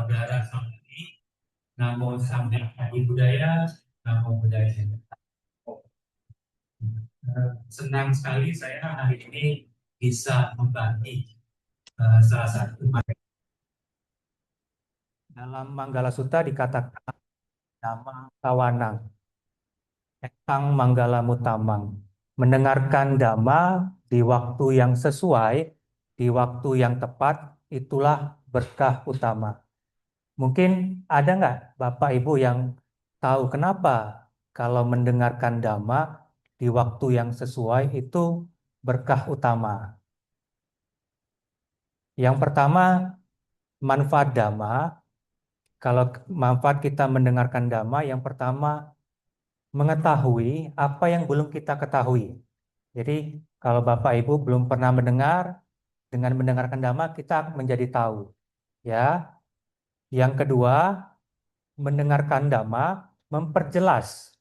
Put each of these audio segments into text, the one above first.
saudara saudari, namo sampai budaya, namo budaya. Senang sekali saya hari ini bisa membagi salah satu dalam Manggala Sutta dikatakan nama kawanang, ekang manggala mutamang, mendengarkan dhamma di waktu yang sesuai, di waktu yang tepat, itulah berkah utama. Mungkin ada nggak Bapak Ibu yang tahu kenapa kalau mendengarkan dhamma di waktu yang sesuai itu berkah utama? Yang pertama, manfaat dhamma. Kalau manfaat kita mendengarkan dhamma, yang pertama mengetahui apa yang belum kita ketahui. Jadi kalau Bapak Ibu belum pernah mendengar, dengan mendengarkan dhamma kita menjadi tahu. Ya. Yang kedua, mendengarkan dhamma memperjelas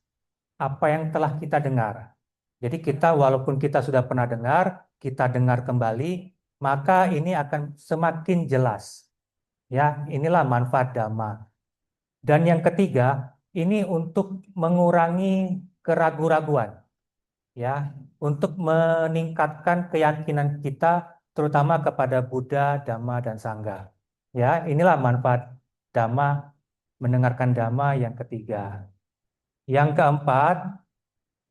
apa yang telah kita dengar. Jadi kita walaupun kita sudah pernah dengar, kita dengar kembali, maka ini akan semakin jelas. Ya, inilah manfaat dhamma. Dan yang ketiga, ini untuk mengurangi keraguan-raguan, ya, untuk meningkatkan keyakinan kita, terutama kepada Buddha, Dhamma, dan Sangha. Ya, inilah manfaat dhamma, mendengarkan dhamma yang ketiga. Yang keempat,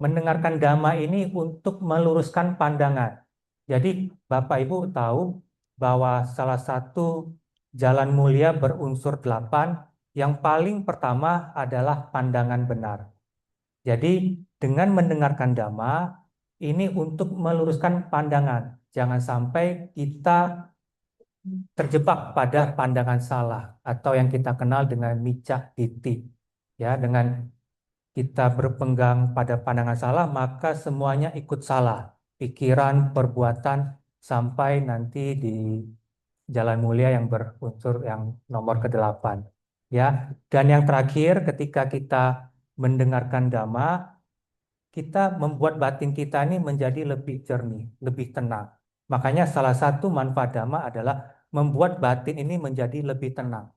mendengarkan dhamma ini untuk meluruskan pandangan. Jadi Bapak Ibu tahu bahwa salah satu jalan mulia berunsur 8, yang paling pertama adalah pandangan benar. Jadi dengan mendengarkan dhamma ini untuk meluruskan pandangan. Jangan sampai kita terjebak pada pandangan salah atau yang kita kenal dengan micca ditthi. Ya, dengan kita berpegang pada pandangan salah, maka semuanya ikut salah. Pikiran, perbuatan, sampai nanti di jalan mulia yang berunsur yang nomor ke-8. Ya. Dan yang terakhir, ketika kita mendengarkan dhamma, kita membuat batin kita ini menjadi lebih jernih, lebih tenang. Makanya salah satu manfaat dhamma adalah membuat batin ini menjadi lebih tenang.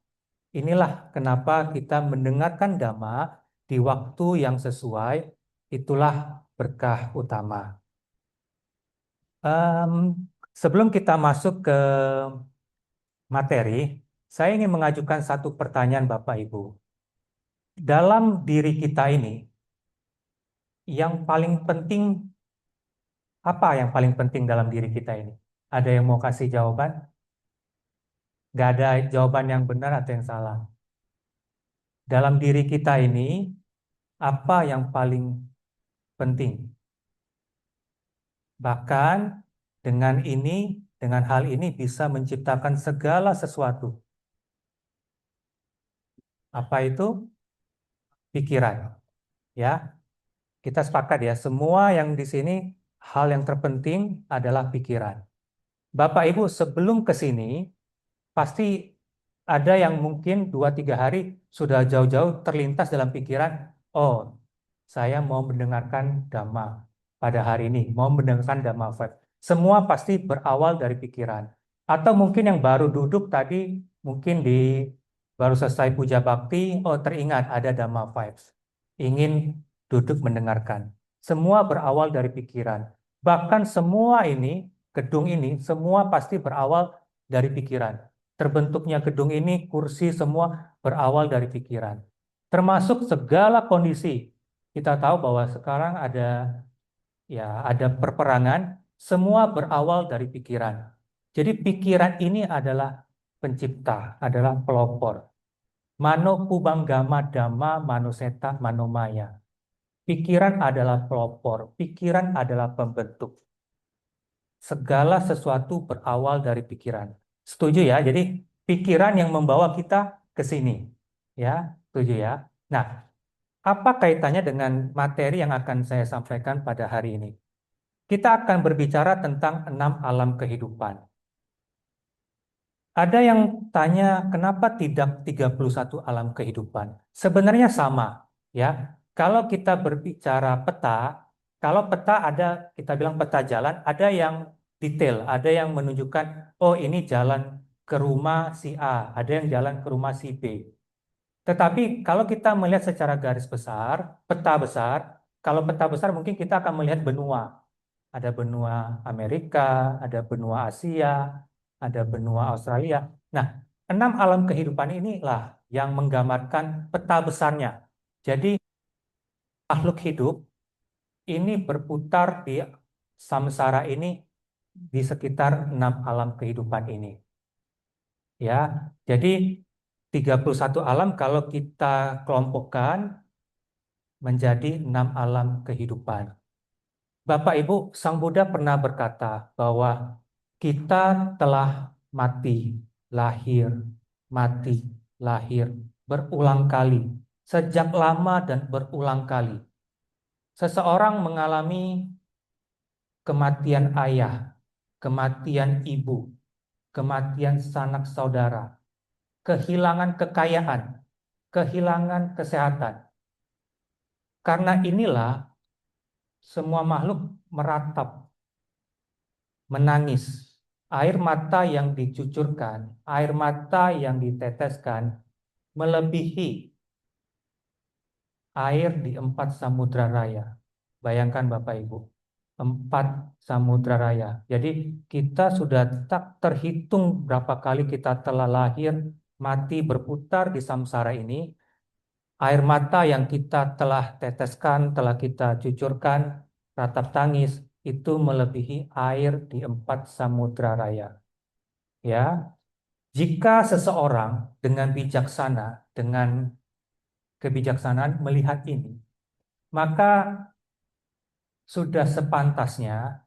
Inilah kenapa kita mendengarkan dhamma di waktu yang sesuai, itulah berkah utama. Sebelum kita masuk ke materi, saya ingin mengajukan satu pertanyaan Bapak Ibu. Dalam diri kita ini, yang paling penting, apa yang paling penting dalam diri kita ini? Ada yang mau kasih jawaban? Nggak ada jawaban yang benar atau yang salah. Dalam diri kita ini, apa yang paling penting? Bahkan dengan ini, dengan hal ini bisa menciptakan segala sesuatu. Apa itu? Pikiran. Ya, kita sepakat ya, semua yang di sini hal yang terpenting adalah pikiran. Bapak Ibu sebelum ke sini pasti ada yang mungkin 2-3 hari sudah jauh-jauh terlintas dalam pikiran, oh, saya mau mendengarkan dhamma pada hari ini, mau mendengarkan dhamma vibe. Semua pasti berawal dari pikiran. Atau mungkin yang baru duduk tadi, mungkin baru selesai puja bakti, oh teringat ada dhamma vibes. Ingin duduk mendengarkan. Semua berawal dari pikiran. Bahkan semua ini, gedung ini, semua pasti berawal dari pikiran. Terbentuknya gedung ini, kursi semua berawal dari pikiran. Termasuk segala kondisi. Kita tahu bahwa sekarang ada perperangan, semua berawal dari pikiran. Jadi pikiran ini adalah pencipta, adalah pelopor. Mano pubanggama dhamma manuseta manomaya. Pikiran adalah pelopor, pikiran adalah pembentuk. Segala sesuatu berawal dari pikiran. Setuju ya? Jadi pikiran yang membawa kita ke sini. Ya, setuju ya? Nah, apa kaitannya dengan materi yang akan saya sampaikan pada hari ini? Kita akan berbicara tentang 6 alam kehidupan. Ada yang tanya, kenapa tidak 31 alam kehidupan? Sebenarnya sama, ya. Kalau kita berbicara peta, kalau peta ada, kita bilang peta jalan, ada yang detail, ada yang menunjukkan, oh ini jalan ke rumah si A, ada yang jalan ke rumah si B. Tetapi kalau kita melihat secara garis besar, peta besar, kalau peta besar mungkin kita akan melihat benua. Ada benua Amerika, ada benua Asia, ada benua Australia. Nah, 6 alam kehidupan inilah yang menggambarkan peta besarnya. Jadi makhluk hidup ini berputar di samsara ini di sekitar 6 alam kehidupan ini. Ya, jadi 31 alam kalau kita kelompokkan menjadi 6 alam kehidupan. Bapak Ibu, Sang Buddha pernah berkata bahwa kita telah mati, lahir, mati, lahir, berulang kali, sejak lama dan berulang kali. Seseorang mengalami kematian ayah, kematian ibu, kematian sanak saudara, kehilangan kekayaan, kehilangan kesehatan. Karena inilah semua makhluk meratap, menangis. Air mata yang dicucurkan, air mata yang diteteskan melebihi air di 4 samudra raya. Bayangkan Bapak Ibu, 4 samudra raya. Jadi kita sudah tak terhitung berapa kali kita telah lahir, mati, berputar di samsara ini. Air mata yang kita telah teteskan, telah kita cucurkan, ratap tangis, itu melebihi air di 4 samudra raya. Ya, jika seseorang dengan bijaksana, dengan kebijaksanaan melihat ini, maka sudah sepantasnya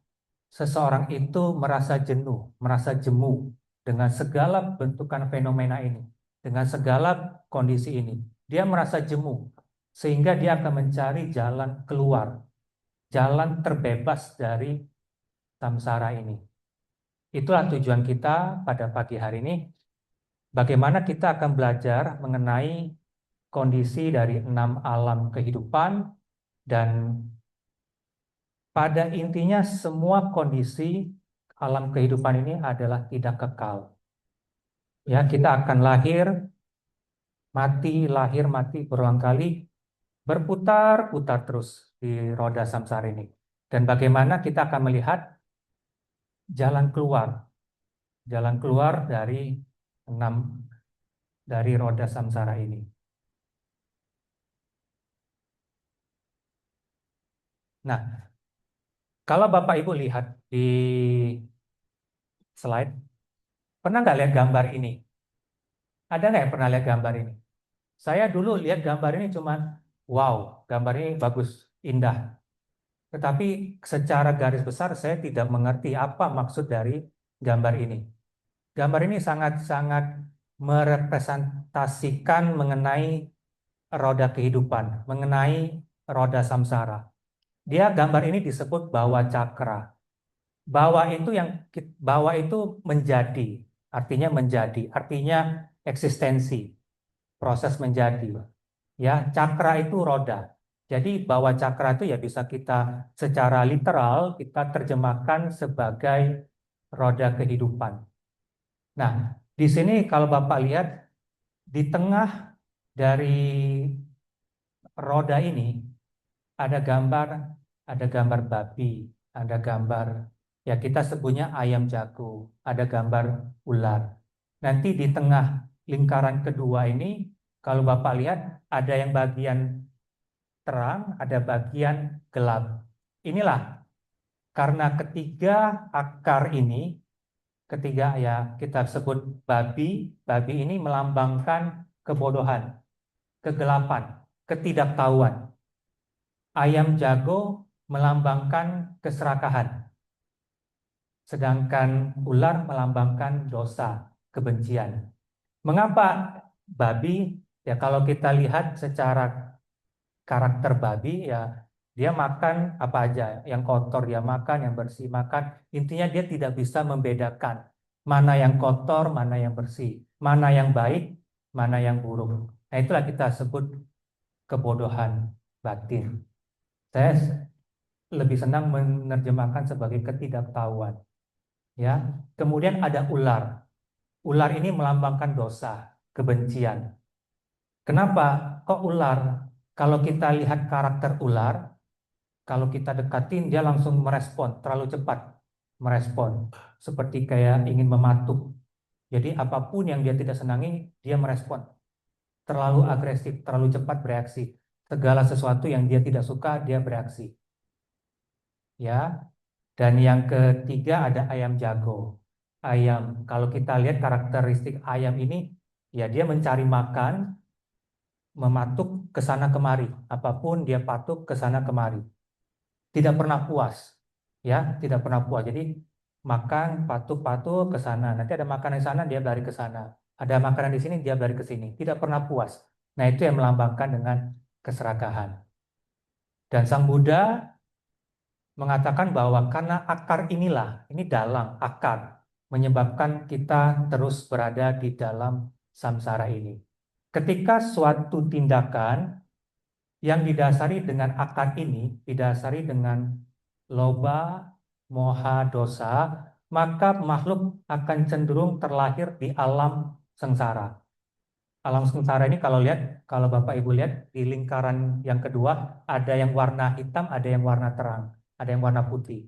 seseorang itu merasa jenuh, merasa jemu dengan segala bentukan fenomena ini, dengan segala kondisi ini. Dia merasa jemu, sehingga dia akan mencari jalan keluar, jalan terbebas dari samsara ini. Itulah tujuan kita pada pagi hari ini. Bagaimana kita akan belajar mengenai kondisi dari 6 alam kehidupan, dan pada intinya semua kondisi alam kehidupan ini adalah tidak kekal. Ya, kita akan lahir, mati berulang kali, berputar-putar terus di roda samsara ini. Dan bagaimana kita akan melihat jalan keluar dari 6 dari roda samsara ini. Nah, kalau Bapak Ibu lihat di slide, pernah nggak lihat gambar ini? Ada nggak yang pernah lihat gambar ini? Saya dulu lihat gambar ini cuman, wow, gambar ini bagus, indah. Tetapi secara garis besar saya tidak mengerti apa maksud dari gambar ini. Gambar ini sangat-sangat merepresentasikan mengenai roda kehidupan, mengenai roda samsara. Dia gambar ini disebut bawa cakra. Bawa itu menjadi, artinya eksistensi, proses menjadi. Ya, cakra itu roda. Jadi bawa cakra itu ya bisa kita secara literal kita terjemahkan sebagai roda kehidupan. Nah, di sini kalau Bapak lihat di tengah dari roda ini ada gambar, babi, ada gambar ya kita sebutnya ayam jago, ada gambar ular. Nanti di tengah lingkaran kedua ini kalau Bapak lihat ada yang bagian terang, ada bagian gelap. Inilah karena ketiga akar ini, ketiga ya kita sebut babi, babi ini melambangkan kebodohan, kegelapan, ketidaktahuan. Ayam jago melambangkan keserakahan, sedangkan ular melambangkan dosa, kebencian. Mengapa babi? Ya kalau kita lihat secara karakter babi ya dia makan apa aja, yang kotor dia makan, yang bersih makan. Intinya dia tidak bisa membedakan mana yang kotor, mana yang bersih, mana yang baik, mana yang buruk. Nah itulah kita sebut kebodohan batin. Saya lebih senang menerjemahkan sebagai ketidaktahuan. Ya, kemudian ada ular. Ular ini melambangkan dosa, kebencian. Kenapa? Kok ular? Kalau kita lihat karakter ular, kalau kita dekatin dia langsung merespon, terlalu cepat merespon, seperti kayak ingin mematuk. Jadi apapun yang dia tidak senangi, dia merespon. Terlalu agresif, terlalu cepat bereaksi. Segala sesuatu yang dia tidak suka, dia bereaksi. Ya. Dan yang ketiga ada ayam jago. Ayam, kalau kita lihat karakteristik ayam ini, ya dia mencari makan, mematuk ke sana kemari. Apapun dia patuk ke sana kemari. Tidak pernah puas. Ya, tidak pernah puas. Jadi makan, patuk-patuk ke sana. Nanti ada makanan di sana, dia lari ke sana. Ada makanan di sini, dia lari ke sini. Tidak pernah puas. Nah, itu yang melambangkan dengan keserakahan. Dan Sang Buddha mengatakan bahwa karena akar inilah, ini dalang, akar, menyebabkan kita terus berada di dalam samsara ini. Ketika suatu tindakan yang didasari dengan akar ini, didasari dengan loba, moha, dosa, maka makhluk akan cenderung terlahir di alam sengsara. Alam sengsara ini kalau lihat, kalau Bapak Ibu lihat di lingkaran yang kedua, ada yang warna hitam, ada yang warna terang, ada yang warna putih.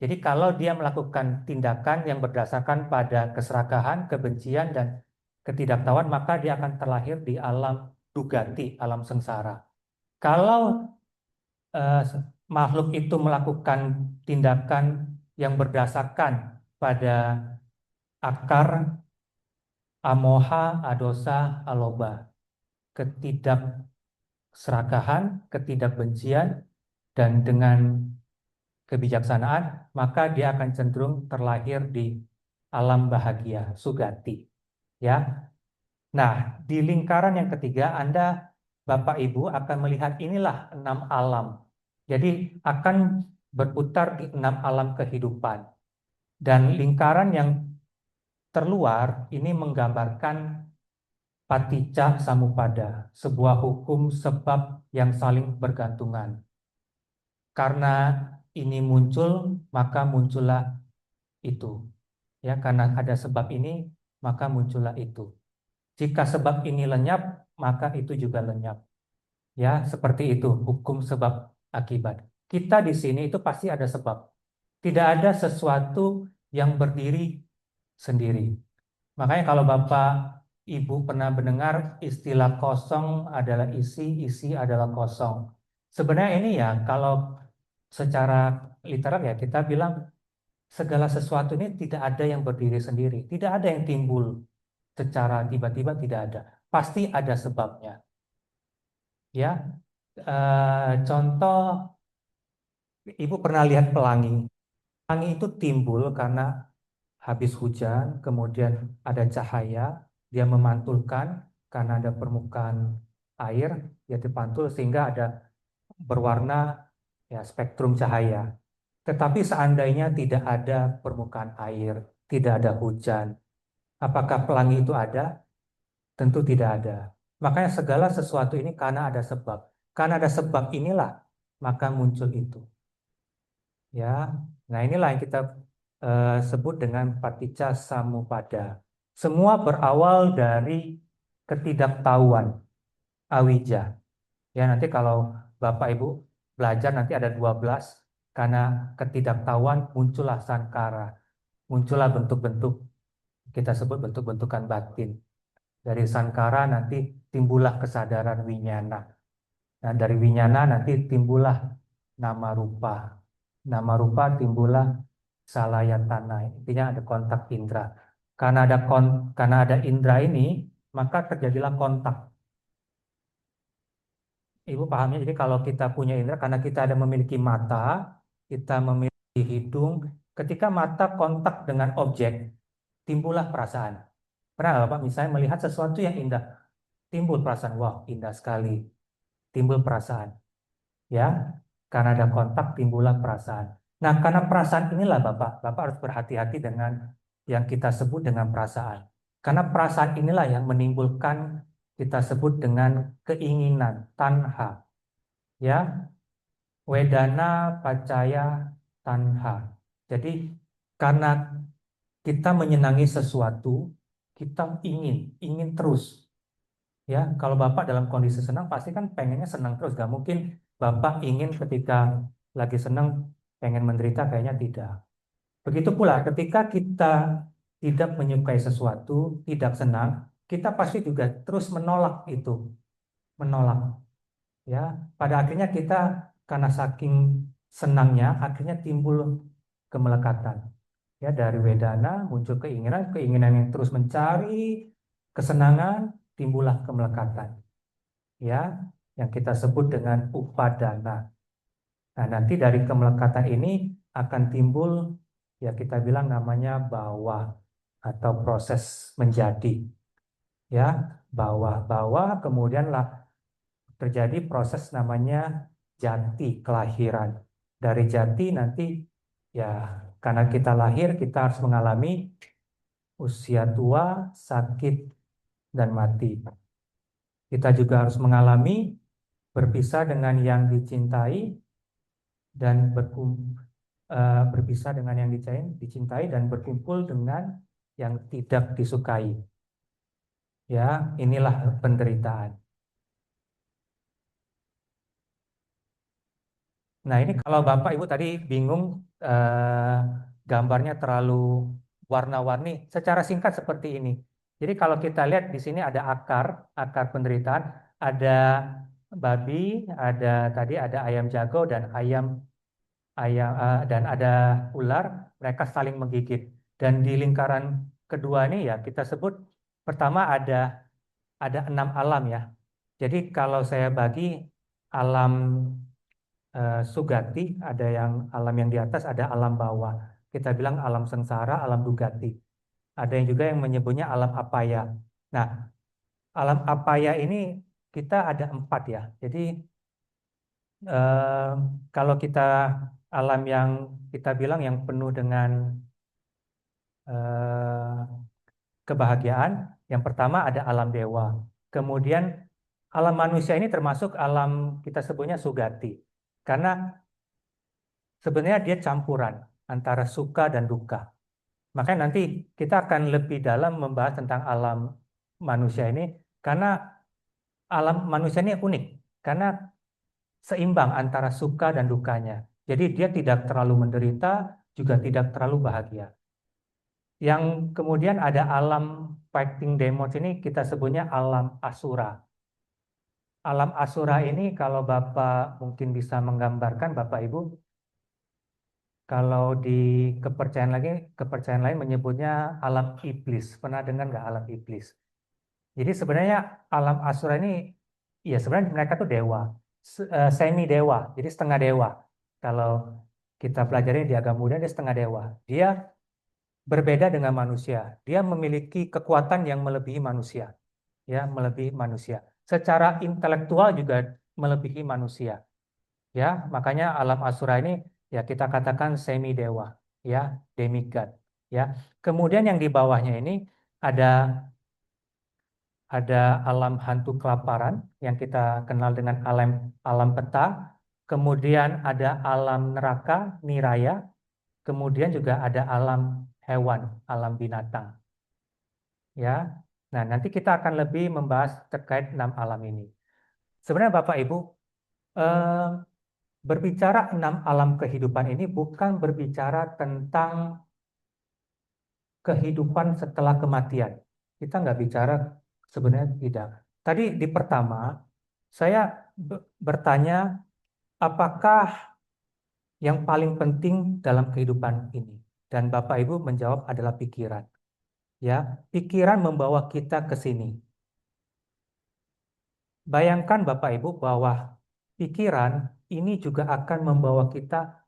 Jadi kalau dia melakukan tindakan yang berdasarkan pada keserakahan, kebencian, dan ketidaktahuan, maka dia akan terlahir di alam dugati, alam sengsara. Kalau eh, makhluk itu melakukan tindakan yang berdasarkan pada akar amoha, adosa, aloba, ketidakserakahan, ketidakbencian, dan dengan kebijaksanaan, maka dia akan cenderung terlahir di alam bahagia, sugati. Ya. Nah, di lingkaran yang ketiga, Anda, Bapak Ibu, akan melihat inilah 6 alam. Jadi akan berputar di 6 alam kehidupan. Dan lingkaran yang terluar ini menggambarkan paticca samuppada, sebuah hukum sebab yang saling bergantungan. Karena ini muncul, maka muncullah itu. Ya, karena ada sebab ini, maka muncullah itu. Jika sebab ini lenyap, maka itu juga lenyap. Ya, seperti itu hukum sebab akibat. Kita di sini itu pasti ada sebab. Tidak ada sesuatu yang berdiri sendiri. Makanya kalau Bapak Ibu pernah mendengar istilah kosong adalah isi, isi adalah kosong. Sebenarnya ini ya kalau secara literal ya kita bilang segala sesuatu ini tidak ada yang berdiri sendiri, tidak ada yang timbul secara tiba-tiba, tidak ada. Pasti ada sebabnya. Ya, contoh Ibu pernah lihat pelangi. Pelangi itu timbul karena habis hujan, kemudian ada cahaya, dia memantulkan karena ada permukaan air, dia dipantul sehingga ada berwarna ya spektrum cahaya. Tetapi seandainya tidak ada permukaan air, tidak ada hujan, apakah pelangi itu ada? Tentu tidak ada. Makanya segala sesuatu ini karena ada sebab. Karena ada sebab inilah maka muncul itu. Ya, nah inilah yang kita sebut dengan paticca samuppada. Semua berawal dari ketidaktahuan, awija. Ya, nanti kalau Bapak Ibu belajar nanti ada 12 karena ketidaktahuan muncullah sankara, muncullah bentuk-bentuk kita sebut bentuk-bentukan batin. Dari sankara nanti timbullah kesadaran winyana. Nah, dari winyana nanti timbullah nama rupa. Nama rupa timbullah salayatana. Intinya ada kontak indera. Karena ada indera ini, maka terjadilah kontak. Ibu pahamnya, jadi kalau kita punya indera, karena kita ada memiliki mata, kita memiliki hidung, ketika mata kontak dengan objek, timbullah perasaan. Pernah nggak Bapak misalnya melihat sesuatu yang indah, timbul perasaan, wah indah sekali, timbul perasaan. Ya, karena ada kontak timbullah perasaan. Nah, karena perasaan inilah Bapak harus berhati-hati dengan yang kita sebut dengan perasaan. Karena perasaan inilah yang menimbulkan kita sebut dengan keinginan, tanha. Ya, wedana pacaya tanha. Jadi karena kita menyenangi sesuatu, kita ingin terus. Ya, kalau Bapak dalam kondisi senang pasti kan pengennya senang terus. Gak mungkin Bapak ingin ketika lagi senang pengen menderita, kayaknya tidak. Begitu pula ketika kita tidak menyukai sesuatu, tidak senang, kita pasti juga terus menolak itu, menolak. Ya, pada akhirnya kita karena saking senangnya, akhirnya timbul kemelekatan. Ya, dari wedana muncul keinginan, keinginan yang terus mencari kesenangan, timbullah kemelekatan. Ya, yang kita sebut dengan upadana. Nah, nanti dari kemelekatan ini akan timbul, ya kita bilang namanya bawah atau proses menjadi. Ya, bawah, kemudianlah terjadi proses namanya jati, kelahiran. Dari jati nanti, ya karena kita lahir, kita harus mengalami usia tua, sakit, dan mati. Kita juga harus mengalami berpisah dengan yang dicintai dan berpisah dengan yang dicintai dan berkumpul dengan yang tidak disukai. Ya, inilah penderitaan. Nah, ini kalau Bapak Ibu tadi bingung gambarnya terlalu warna-warni, secara singkat seperti ini. Jadi kalau kita lihat di sini ada akar penderitaan, ada babi, ada ayam jago dan ayam ayam dan ada ular, mereka saling menggigit. Dan di lingkaran kedua ini ya kita sebut pertama ada 6 alam ya. Jadi kalau saya bagi alam sugati, ada yang alam yang di atas, ada alam bawah. Kita bilang alam sengsara, alam dugati. Ada yang juga yang menyebutnya alam apaya. Nah, alam apaya ini kita ada 4 ya. Jadi eh, kalau kita alam yang kita bilang yang penuh dengan eh, kebahagiaan, yang pertama ada alam dewa. Kemudian alam manusia ini termasuk alam kita sebutnya sugati. Karena sebenarnya dia campuran antara suka dan duka. Makanya nanti kita akan lebih dalam membahas tentang alam manusia ini karena alam manusia ini unik karena seimbang antara suka dan dukanya. Jadi dia tidak terlalu menderita, juga tidak terlalu bahagia. Yang kemudian ada alam fighting demons ini kita sebutnya alam asura. Alam asura ini kalau Bapak mungkin bisa menggambarkan Bapak Ibu, kalau di kepercayaan lain menyebutnya alam iblis. Pernah dengar nggak alam iblis? Jadi sebenarnya alam Asura ini, ya sebenarnya mereka tuh dewa, semi dewa, jadi setengah dewa. Kalau kita pelajari di agama Buddha, dia setengah dewa. Dia berbeda dengan manusia. Dia memiliki kekuatan yang melebihi manusia, ya melebihi manusia. Secara intelektual juga melebihi manusia. Ya, makanya alam Asura ini ya kita katakan semi dewa, ya demigod. Ya, kemudian yang di bawahnya ini ada ada alam hantu kelaparan yang kita kenal dengan alam alam peta, kemudian ada alam neraka, niraya, kemudian juga ada alam hewan, alam binatang. Ya, nah nanti kita akan lebih membahas terkait 6 alam ini. Sebenarnya Bapak Ibu, eh, berbicara 6 alam kehidupan ini bukan berbicara tentang kehidupan setelah kematian. Kita nggak bicara sebenarnya tidak. Tadi di pertama, saya bertanya, apakah yang paling penting dalam kehidupan ini? Dan Bapak Ibu menjawab adalah pikiran. Ya, pikiran membawa kita ke sini. Bayangkan Bapak Ibu bahwa pikiran ini juga akan membawa kita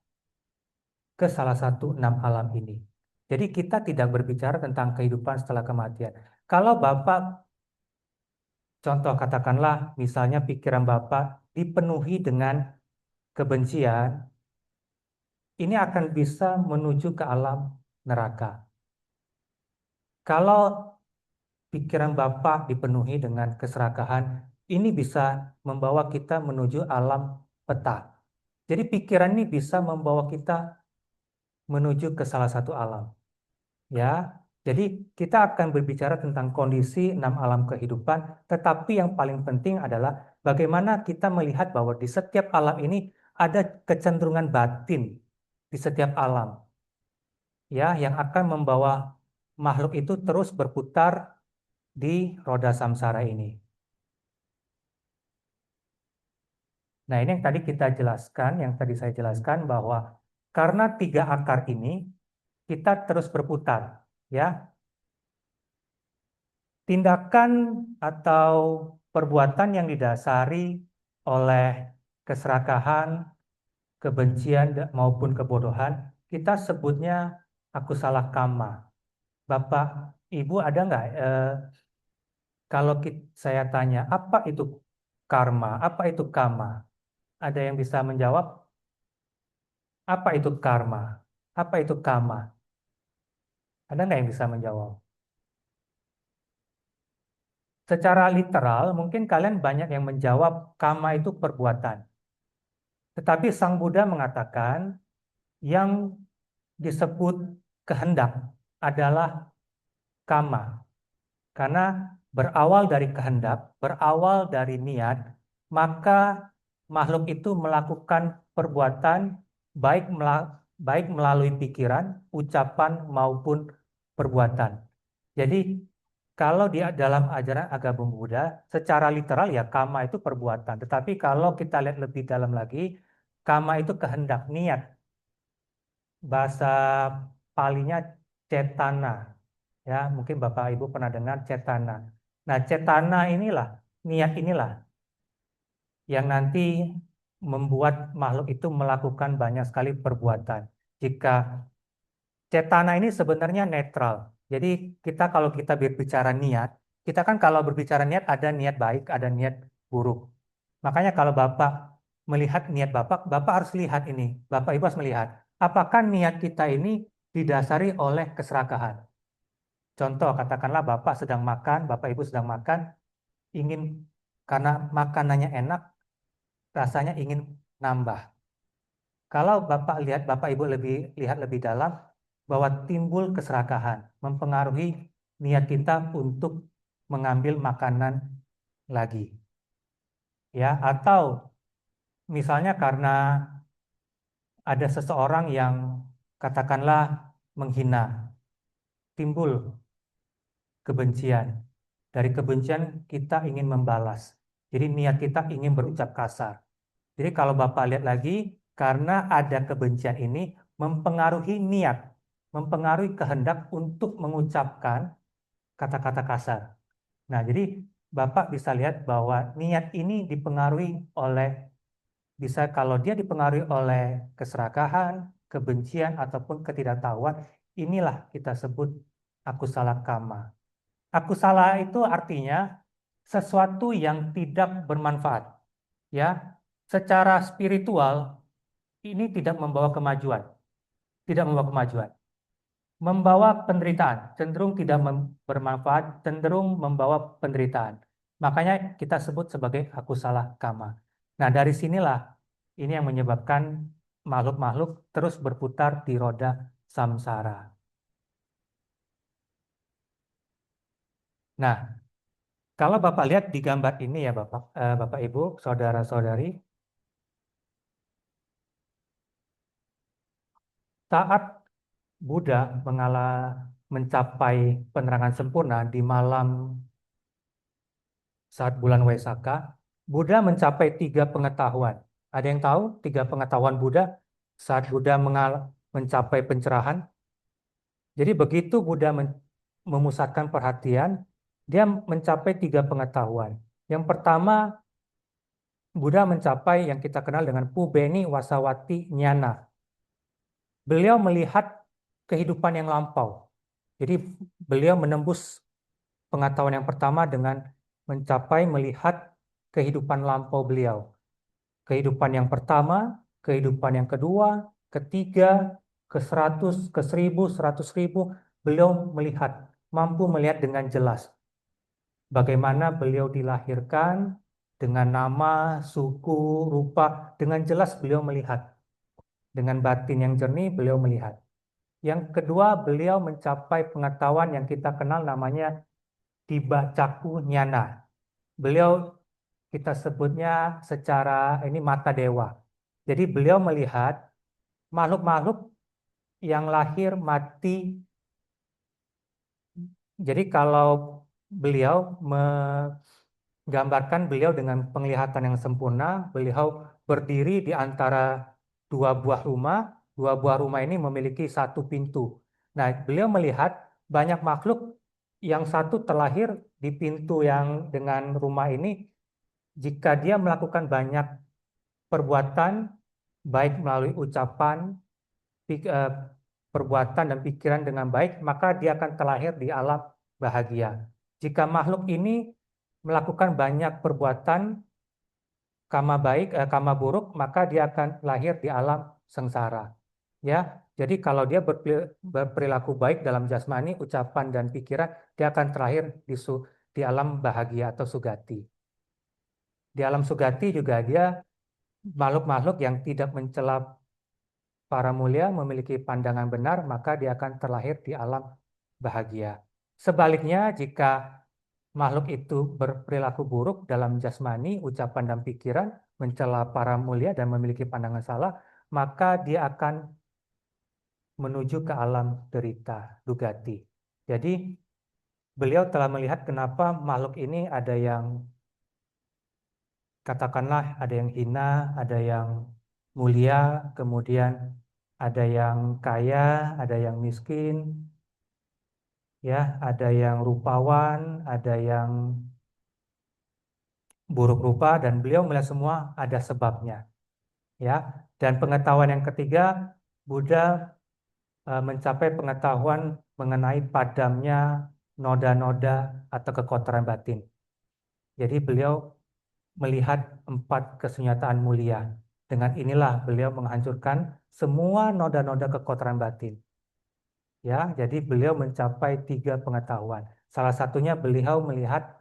ke salah satu 6 alam ini. Jadi kita tidak berbicara tentang kehidupan setelah kematian. Kalau Bapak, contoh katakanlah misalnya pikiran Bapak dipenuhi dengan kebencian, ini akan bisa menuju ke alam neraka. Kalau pikiran Bapak dipenuhi dengan keserakahan, ini bisa membawa kita menuju alam peta. Jadi pikiran ini bisa membawa kita menuju ke salah satu alam. Ya. Jadi kita akan berbicara tentang kondisi 6 alam kehidupan, tetapi yang paling penting adalah bagaimana kita melihat bahwa di setiap alam ini ada kecenderungan batin di setiap alam, ya, yang akan membawa makhluk itu terus berputar di roda samsara ini. Nah, ini yang tadi kita jelaskan, yang tadi saya jelaskan bahwa karena 3 akar ini kita terus berputar, ya. Tindakan atau perbuatan yang didasari oleh keserakahan, kebencian maupun kebodohan, kita sebutnya aku salah kama. Bapak, Ibu ada nggak? Kalau saya tanya, apa itu karma? Apa itu kama? Ada yang bisa menjawab? Apa itu karma? Apa itu kama? Ada nggak yang bisa menjawab? Secara literal, mungkin kalian banyak yang menjawab kama itu perbuatan. Tetapi Sang Buddha mengatakan yang disebut kehendak adalah kama. Karena berawal dari kehendak, berawal dari niat, maka makhluk itu melakukan perbuatan baik melalui pikiran, ucapan maupun perbuatan. Jadi kalau di dalam ajaran agama Buddha, secara literal ya kama itu perbuatan. Tetapi kalau kita lihat lebih dalam lagi, kama itu kehendak, niat. Bahasa Palinya cetana. Ya, mungkin Bapak Ibu pernah dengar cetana. Nah, cetana inilah, niat inilah yang nanti membuat makhluk itu melakukan banyak sekali perbuatan. Jika cetana ini sebenarnya netral. Jadi kalau kita berbicara niat, kita kan kalau berbicara niat ada niat baik, ada niat buruk. Makanya kalau Bapak melihat niat Bapak, Bapak harus lihat ini. Bapak Ibu harus melihat, apakah niat kita ini didasari oleh keserakahan. Contoh, katakanlah Bapak sedang makan, Bapak Ibu sedang makan, ingin karena makanannya enak, rasanya ingin nambah. Kalau Bapak Ibu lihat lebih dalam, bahwa timbul keserakahan, mempengaruhi niat kita untuk mengambil makanan lagi. Ya, atau misalnya karena ada seseorang yang katakanlah menghina, timbul kebencian. Dari kebencian kita ingin membalas. Jadi niat kita ingin berucap kasar. Jadi kalau Bapak lihat lagi, karena ada kebencian ini mempengaruhi niat, mempengaruhi kehendak untuk mengucapkan kata-kata kasar. Nah, jadi Bapak bisa lihat bahwa niat ini dipengaruhi oleh, bisa kalau dia dipengaruhi oleh keserakahan, kebencian, ataupun ketidaktahuan, inilah kita sebut aku salah kama. Aku salah itu artinya sesuatu yang tidak bermanfaat. Ya, secara spiritual ini tidak membawa kemajuan, tidak membawa kemajuan, membawa penderitaan, cenderung tidak bermanfaat, cenderung membawa penderitaan. Makanya kita sebut sebagai aku salah kama. Nah, dari sinilah ini yang menyebabkan makhluk-makhluk terus berputar di roda samsara. Nah, kalau Bapak lihat di gambar ini ya Bapak Ibu, saudara-saudari, saat Buddha mencapai penerangan sempurna di malam saat bulan Waisaka, Buddha mencapai 3 pengetahuan. Ada yang tahu 3 pengetahuan Buddha saat Buddha mencapai pencerahan? Jadi begitu Buddha memusatkan perhatian, dia mencapai 3 pengetahuan. Yang pertama, Buddha mencapai yang kita kenal dengan Pubeni Wasawati Nyana. Beliau melihat kehidupan yang lampau. Jadi beliau menembus pengetahuan yang pertama dengan mencapai melihat kehidupan lampau beliau. Kehidupan yang pertama, kehidupan yang kedua, ketiga, ke 100, ke 1000, 100.000, beliau mampu melihat dengan jelas bagaimana beliau dilahirkan dengan nama, suku, rupa, dengan jelas beliau melihat. Dengan batin yang jernih beliau melihat. Yang kedua, beliau mencapai pengetahuan yang kita kenal namanya tiba caku nyana. Beliau kita sebutnya secara ini mata dewa. Jadi beliau melihat makhluk-makhluk yang lahir mati. Jadi kalau beliau menggambarkan beliau dengan penglihatan yang sempurna, beliau berdiri di antara dua buah rumah. Dua buah rumah ini memiliki satu pintu. Nah, beliau melihat banyak makhluk yang satu terlahir di pintu yang dengan rumah ini, jika dia melakukan banyak perbuatan, baik melalui ucapan, perbuatan dan pikiran dengan baik, maka dia akan terlahir di alam bahagia. Jika makhluk ini melakukan banyak perbuatan kama buruk, maka dia akan lahir di alam sengsara. Ya, jadi kalau dia berperilaku baik dalam jasmani, ucapan dan pikiran, dia akan terlahir di alam bahagia atau sugati. Di alam sugati juga dia makhluk-makhluk yang tidak mencela para mulia, memiliki pandangan benar, maka dia akan terlahir di alam bahagia. Sebaliknya, jika makhluk itu berperilaku buruk dalam jasmani, ucapan dan pikiran, mencela para mulia dan memiliki pandangan salah, maka dia akan menuju ke alam derita, dugati. Jadi, beliau telah melihat kenapa makhluk ini ada yang, katakanlah, ada yang hina, ada yang mulia, kemudian ada yang kaya, ada yang miskin, ya, ada yang rupawan, ada yang buruk rupa, dan beliau melihat semua ada sebabnya, ya. Dan pengetahuan yang ketiga, Buddha mencapai pengetahuan mengenai padamnya noda-noda atau kekotoran batin. Jadi beliau melihat 4 kesunyataan mulia. Dengan inilah beliau menghancurkan semua noda-noda kekotoran batin. Ya, jadi beliau mencapai 3 pengetahuan. Salah satunya beliau melihat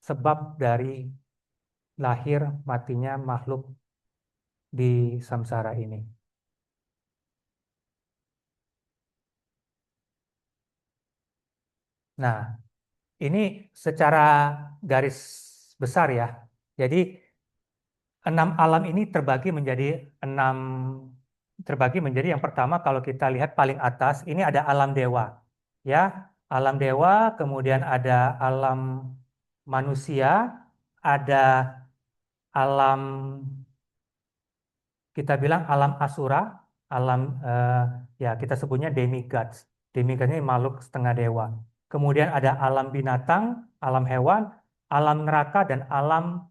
sebab dari lahir matinya makhluk di samsara ini. Nah, ini secara garis besar ya. Jadi 6 alam ini terbagi menjadi yang pertama, kalau kita lihat paling atas ini ada alam dewa. Ya, alam dewa, kemudian ada alam manusia, ada alam, kita bilang alam asura, alam ya kita sebutnya demigods. Demigods ini makhluk setengah dewa. Kemudian ada alam binatang, alam hewan, alam neraka, dan alam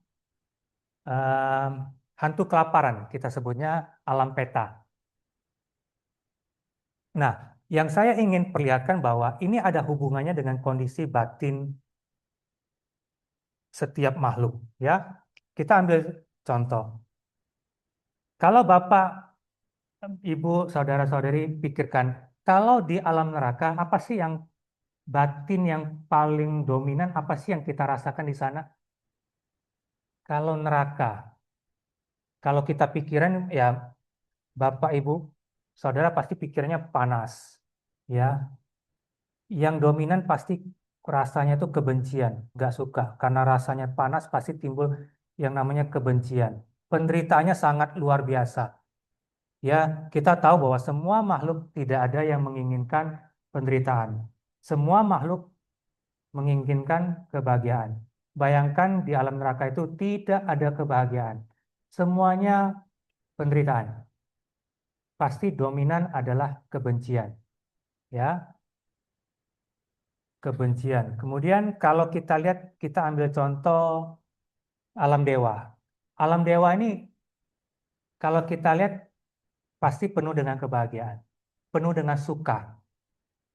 hantu kelaparan, kita sebutnya alam peta. Nah, yang saya ingin perlihatkan bahwa ini ada hubungannya dengan kondisi batin setiap makhluk, ya. Kita ambil contoh. Kalau Bapak, Ibu, saudara-saudari pikirkan, kalau di alam neraka apa sih yang batin yang paling dominan, apa sih yang kita rasakan di sana? Kalau neraka, kalau kita pikiran ya Bapak, Ibu, saudara pasti pikirnya panas, ya. Yang dominan pasti rasanya itu kebencian, nggak suka. Karena rasanya panas pasti timbul yang namanya kebencian. Penderitaannya sangat luar biasa. Ya, kita tahu bahwa semua makhluk tidak ada yang menginginkan penderitaan. Semua makhluk menginginkan kebahagiaan. Bayangkan di alam neraka itu tidak ada kebahagiaan. Semuanya penderitaan. Pasti dominan adalah kebencian. Ya, kebencian. Kemudian kalau kita lihat, kita ambil contoh alam dewa. Alam dewa ini kalau kita lihat pasti penuh dengan kebahagiaan, penuh dengan suka,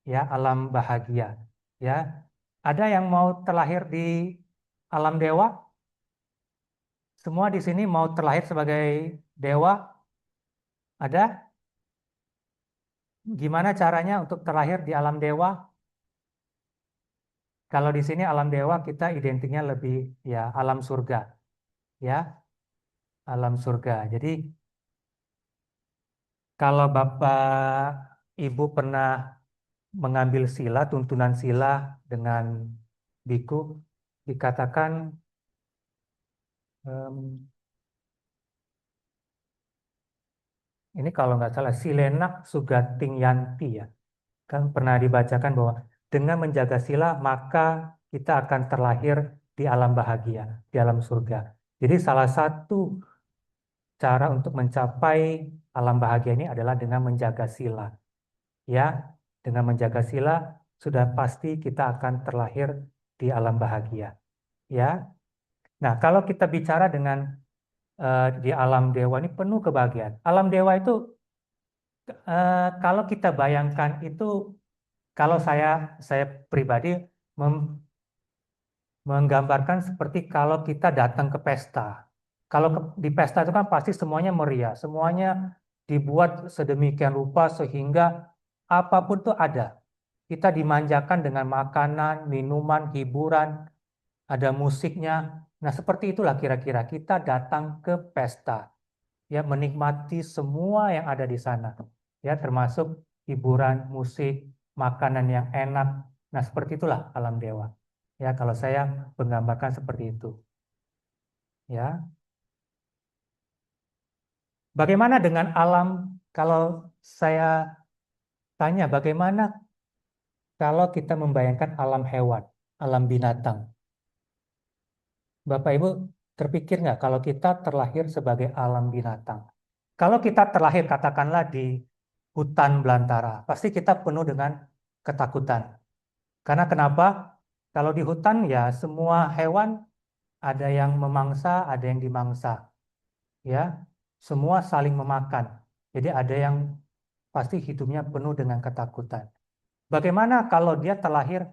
ya, alam bahagia, ya. Ada yang mau terlahir di alam dewa? Semua di sini mau terlahir sebagai dewa? Ada? Gimana caranya untuk terlahir di alam dewa? Kalau di sini alam dewa kita identiknya lebih ya alam surga, ya, alam surga. Jadi Kalau Bapak Ibu pernah mengambil sila, tuntunan sila dengan biku, dikatakan em, ini kalau nggak salah Silenak Sugating Yanti ya, kan pernah dibacakan bahwa dengan menjaga sila maka kita akan terlahir di alam bahagia, di alam surga. Jadi salah satu cara untuk mencapai alam bahagia ini adalah dengan menjaga sila. Ya, dengan menjaga sila sudah pasti kita akan terlahir di alam bahagia. Ya. Nah, kalau kita bicara dengan di alam dewa ini penuh kebahagiaan. Alam dewa itu kalau kita bayangkan itu, kalau saya pribadi menggambarkan seperti kalau kita datang ke pesta. Kalau di pesta itu kan pasti semuanya meriah, semuanya dibuat sedemikian rupa sehingga apapun tuh ada. Kita dimanjakan dengan makanan, minuman, hiburan, ada musiknya. Nah, seperti itulah kira-kira kita datang ke pesta, ya menikmati semua yang ada di sana, ya termasuk hiburan, musik, makanan yang enak. Nah, seperti itulah alam dewa. Ya, kalau saya menggambarkan seperti itu. Ya, bagaimana dengan alam? Kalau saya tanya, bagaimana kalau kita membayangkan alam hewan, alam binatang? Bapak Ibu terpikir nggak kalau kita terlahir sebagai alam binatang? Kalau kita terlahir katakanlah di hutan belantara, pasti kita penuh dengan ketakutan. Karena kenapa? Kalau di hutan ya semua hewan ada yang memangsa, ada yang dimangsa, ya. Semua saling memakan. Jadi ada yang pasti hidupnya penuh dengan ketakutan. Bagaimana kalau dia terlahir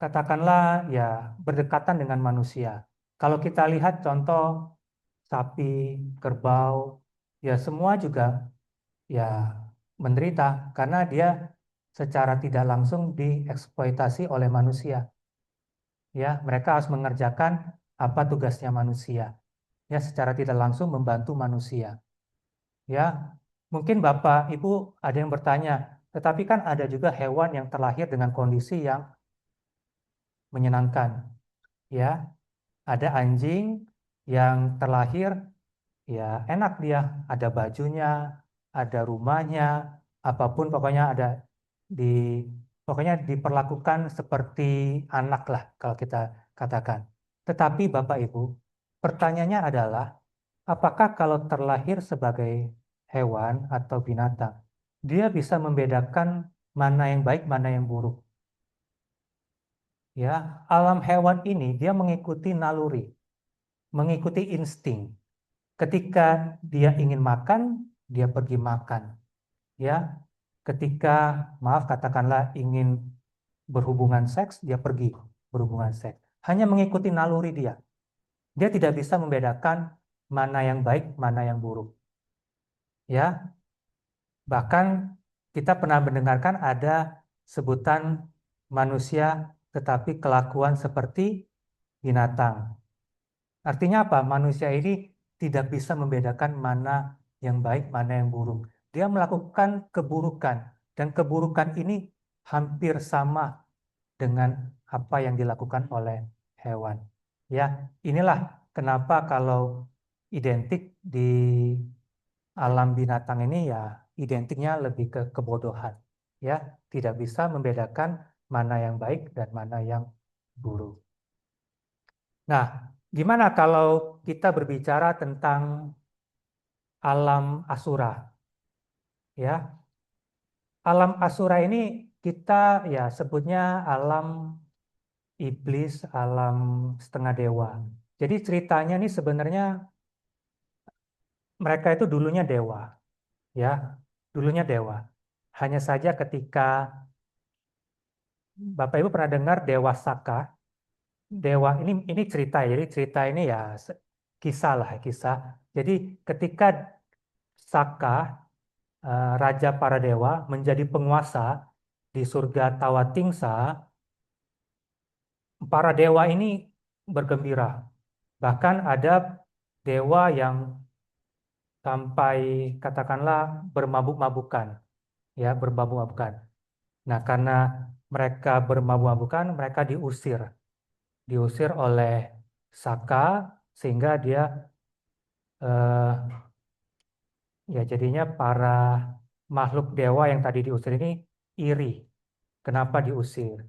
katakanlah ya berdekatan dengan manusia? Kalau kita lihat contoh sapi, kerbau, ya semua juga ya menderita karena dia secara tidak langsung dieksploitasi oleh manusia. Ya, mereka harus mengerjakan apa tugasnya manusia. Ya, secara tidak langsung membantu manusia. Ya, mungkin Bapak Ibu ada yang bertanya, tetapi kan ada juga hewan yang terlahir dengan kondisi yang menyenangkan. Ya, ada anjing yang terlahir ya enak dia, ada bajunya, ada rumahnya, apapun pokoknya ada di pokoknya diperlakukan seperti anak lah kalau kita katakan. Tetapi Bapak Ibu, pertanyaannya adalah apakah kalau terlahir sebagai hewan atau binatang, dia bisa membedakan mana yang baik, mana yang buruk? Ya, alam hewan ini dia mengikuti naluri, mengikuti insting. Ketika dia ingin makan, dia pergi makan. Ya, ketika maaf katakanlah ingin berhubungan seks, dia pergi berhubungan seks. Hanya mengikuti naluri dia. Dia tidak bisa membedakan mana yang baik, mana yang buruk. Ya, bahkan kita pernah mendengarkan ada sebutan manusia tetapi kelakuan seperti binatang. Artinya apa? Manusia ini tidak bisa membedakan mana yang baik, mana yang buruk. Dia melakukan keburukan, dan keburukan ini hampir sama dengan apa yang dilakukan oleh hewan. Ya, inilah kenapa kalau identik di alam binatang ini ya identiknya lebih ke kebodohan. Ya, tidak bisa membedakan mana yang baik dan mana yang buruk. Nah, gimana kalau kita berbicara tentang alam Asura? Ya, alam Asura ini kita ya sebutnya alam iblis, alam setengah dewa. Jadi ceritanya ini sebenarnya mereka itu dulunya dewa, ya, dulunya dewa. Hanya saja ketika Bapak Ibu pernah dengar Dewa Saka, dewa ini cerita, ya. Jadi cerita ini ya kisah lah, kisah. Jadi ketika Saka, raja para dewa menjadi penguasa di surga Tawatingsa, para dewa ini bergembira. Bahkan ada dewa yang sampai katakanlah bermabuk-mabukan, ya bermabuk-mabukan. Nah, karena mereka bermabuk-mabukan, mereka diusir oleh Saka sehingga dia eh, ya jadinya para makhluk dewa yang tadi diusir ini iri. Kenapa diusir?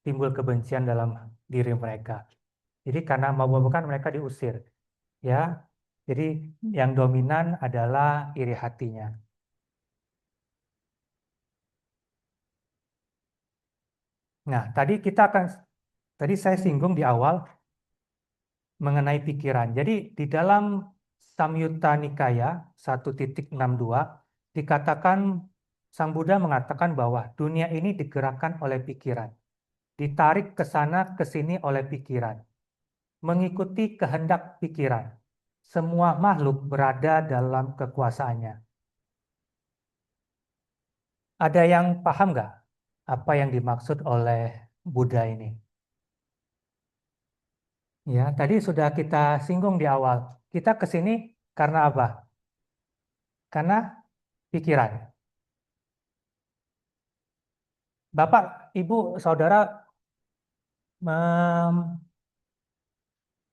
Timbul kebencian dalam diri mereka. Jadi karena mabuk-mabukan mereka diusir, ya. Jadi yang dominan adalah iri hatinya. Nah, tadi saya singgung di awal mengenai pikiran. Jadi di dalam Samyutta Nikaya 1.62 dikatakan Sang Buddha mengatakan bahwa dunia ini digerakkan oleh pikiran, ditarik ke sana ke sini oleh pikiran, mengikuti kehendak pikiran. Semua makhluk berada dalam kekuasaannya. Ada yang paham nggak apa yang dimaksud oleh Buddha ini? Ya, tadi sudah kita singgung di awal. Kita ke sini karena apa? Karena pikiran. Bapak, Ibu, Saudara,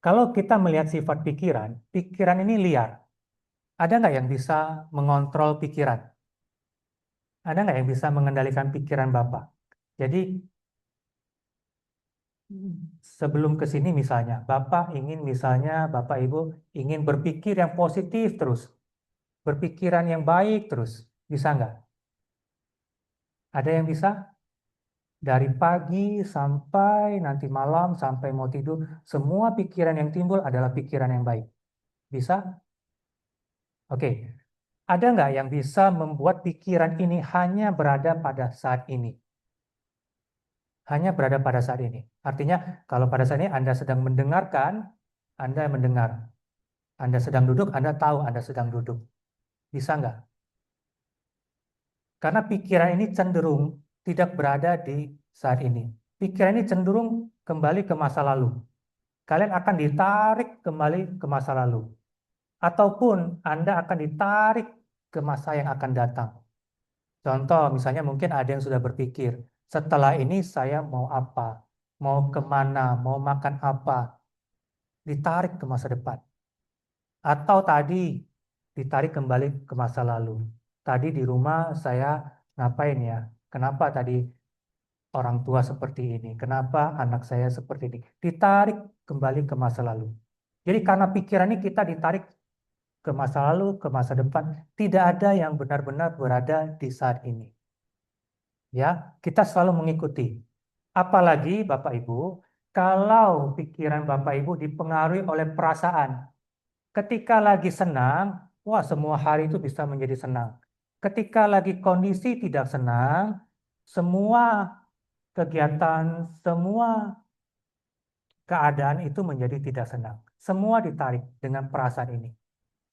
kalau kita melihat sifat pikiran, pikiran ini liar. Ada nggak yang bisa mengontrol pikiran? Ada nggak yang bisa mengendalikan pikiran Bapak? Jadi, sebelum ke sini misalnya, Bapak Ibu ingin berpikir yang positif terus, berpikiran yang baik terus. Bisa nggak? Ada yang bisa? Dari pagi sampai nanti malam, sampai mau tidur, semua pikiran yang timbul adalah pikiran yang baik. Bisa? Oke. Ada nggak yang bisa membuat pikiran ini hanya berada pada saat ini? Hanya berada pada saat ini. Artinya, kalau pada saat ini Anda sedang mendengarkan, Anda mendengar. Anda sedang duduk, Anda tahu Anda sedang duduk. Bisa nggak? Karena pikiran ini cenderung tidak berada di saat ini. Pikiran ini cenderung kembali ke masa lalu. Kalian akan ditarik kembali ke masa lalu. Ataupun Anda akan ditarik ke masa yang akan datang. Contoh, misalnya mungkin ada yang sudah berpikir, setelah ini saya mau apa, mau kemana, mau makan apa, ditarik ke masa depan. Atau tadi ditarik kembali ke masa lalu. Tadi di rumah saya ngapain ya? Kenapa tadi orang tua seperti ini? Kenapa anak saya seperti ini? Ditarik kembali ke masa lalu. Jadi karena pikiran ini kita ditarik ke masa lalu, ke masa depan, tidak ada yang benar-benar berada di saat ini. Ya, kita selalu mengikuti. Apalagi Bapak Ibu, kalau pikiran Bapak Ibu dipengaruhi oleh perasaan. Ketika lagi senang, wah semua hari itu bisa menjadi senang. Ketika lagi kondisi tidak senang, semua kegiatan, semua keadaan itu menjadi tidak senang. Semua ditarik dengan perasaan ini.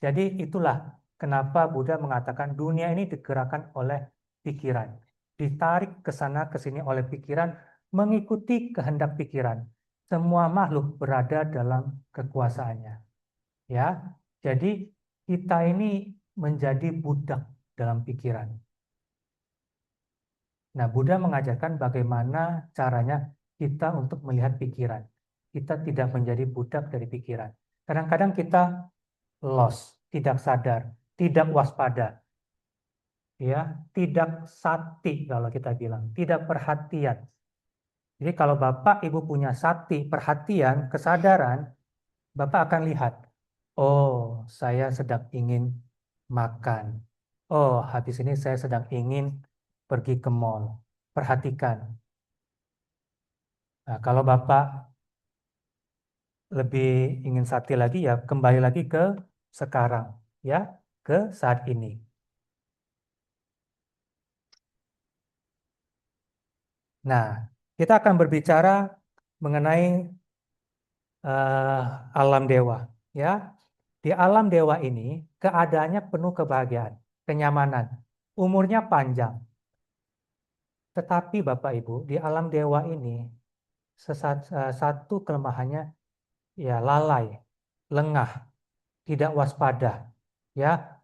Jadi itulah kenapa Buddha mengatakan dunia ini digerakkan oleh pikiran. Ditarik ke sana ke sini oleh pikiran, mengikuti kehendak pikiran. Semua makhluk berada dalam kekuasaannya. Ya, jadi kita ini menjadi budak dalam pikiran. Nah, Buddha mengajarkan bagaimana caranya kita untuk melihat pikiran. Kita tidak menjadi budak dari pikiran. Kadang-kadang kita lost, tidak sadar, tidak waspada, ya, tidak sati kalau kita bilang, tidak perhatian. Jadi kalau Bapak Ibu punya sati, perhatian, kesadaran, Bapak akan lihat, oh, saya sedang ingin makan. Oh, habis ini saya sedang ingin pergi ke mall. Perhatikan. Nah, kalau Bapak lebih ingin sati lagi, ya kembali lagi ke sekarang, ya, ke saat ini. Nah, kita akan berbicara mengenai alam dewa, ya. Di alam dewa ini keadaannya penuh kebahagiaan, kenyamanan, umurnya panjang. Tetapi Bapak Ibu, di alam dewa ini satu kelemahannya ya lalai, lengah, tidak waspada, ya.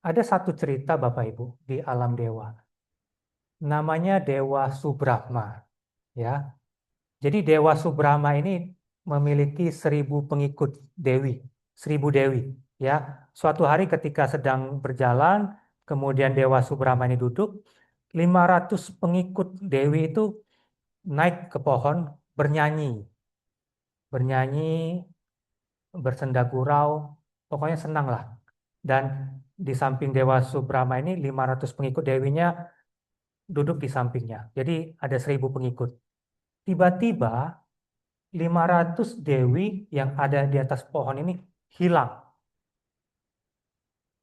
Ada satu cerita Bapak Ibu di alam dewa. Namanya Dewa Subrahma, ya. Jadi Dewa Subrahma ini memiliki 1.000 pengikut dewi, 1.000 dewi, ya. Suatu hari ketika sedang berjalan, kemudian Dewa Subrahma ini duduk, 500 pengikut dewi itu naik ke pohon bernyanyi, bernyanyi, bersenda gurau, pokoknya senang lah. Dan di samping Dewa Subrahma ini 500 pengikut dewinya duduk di sampingnya. Jadi ada 1.000 pengikut. Tiba-tiba 500 dewi yang ada di atas pohon ini hilang.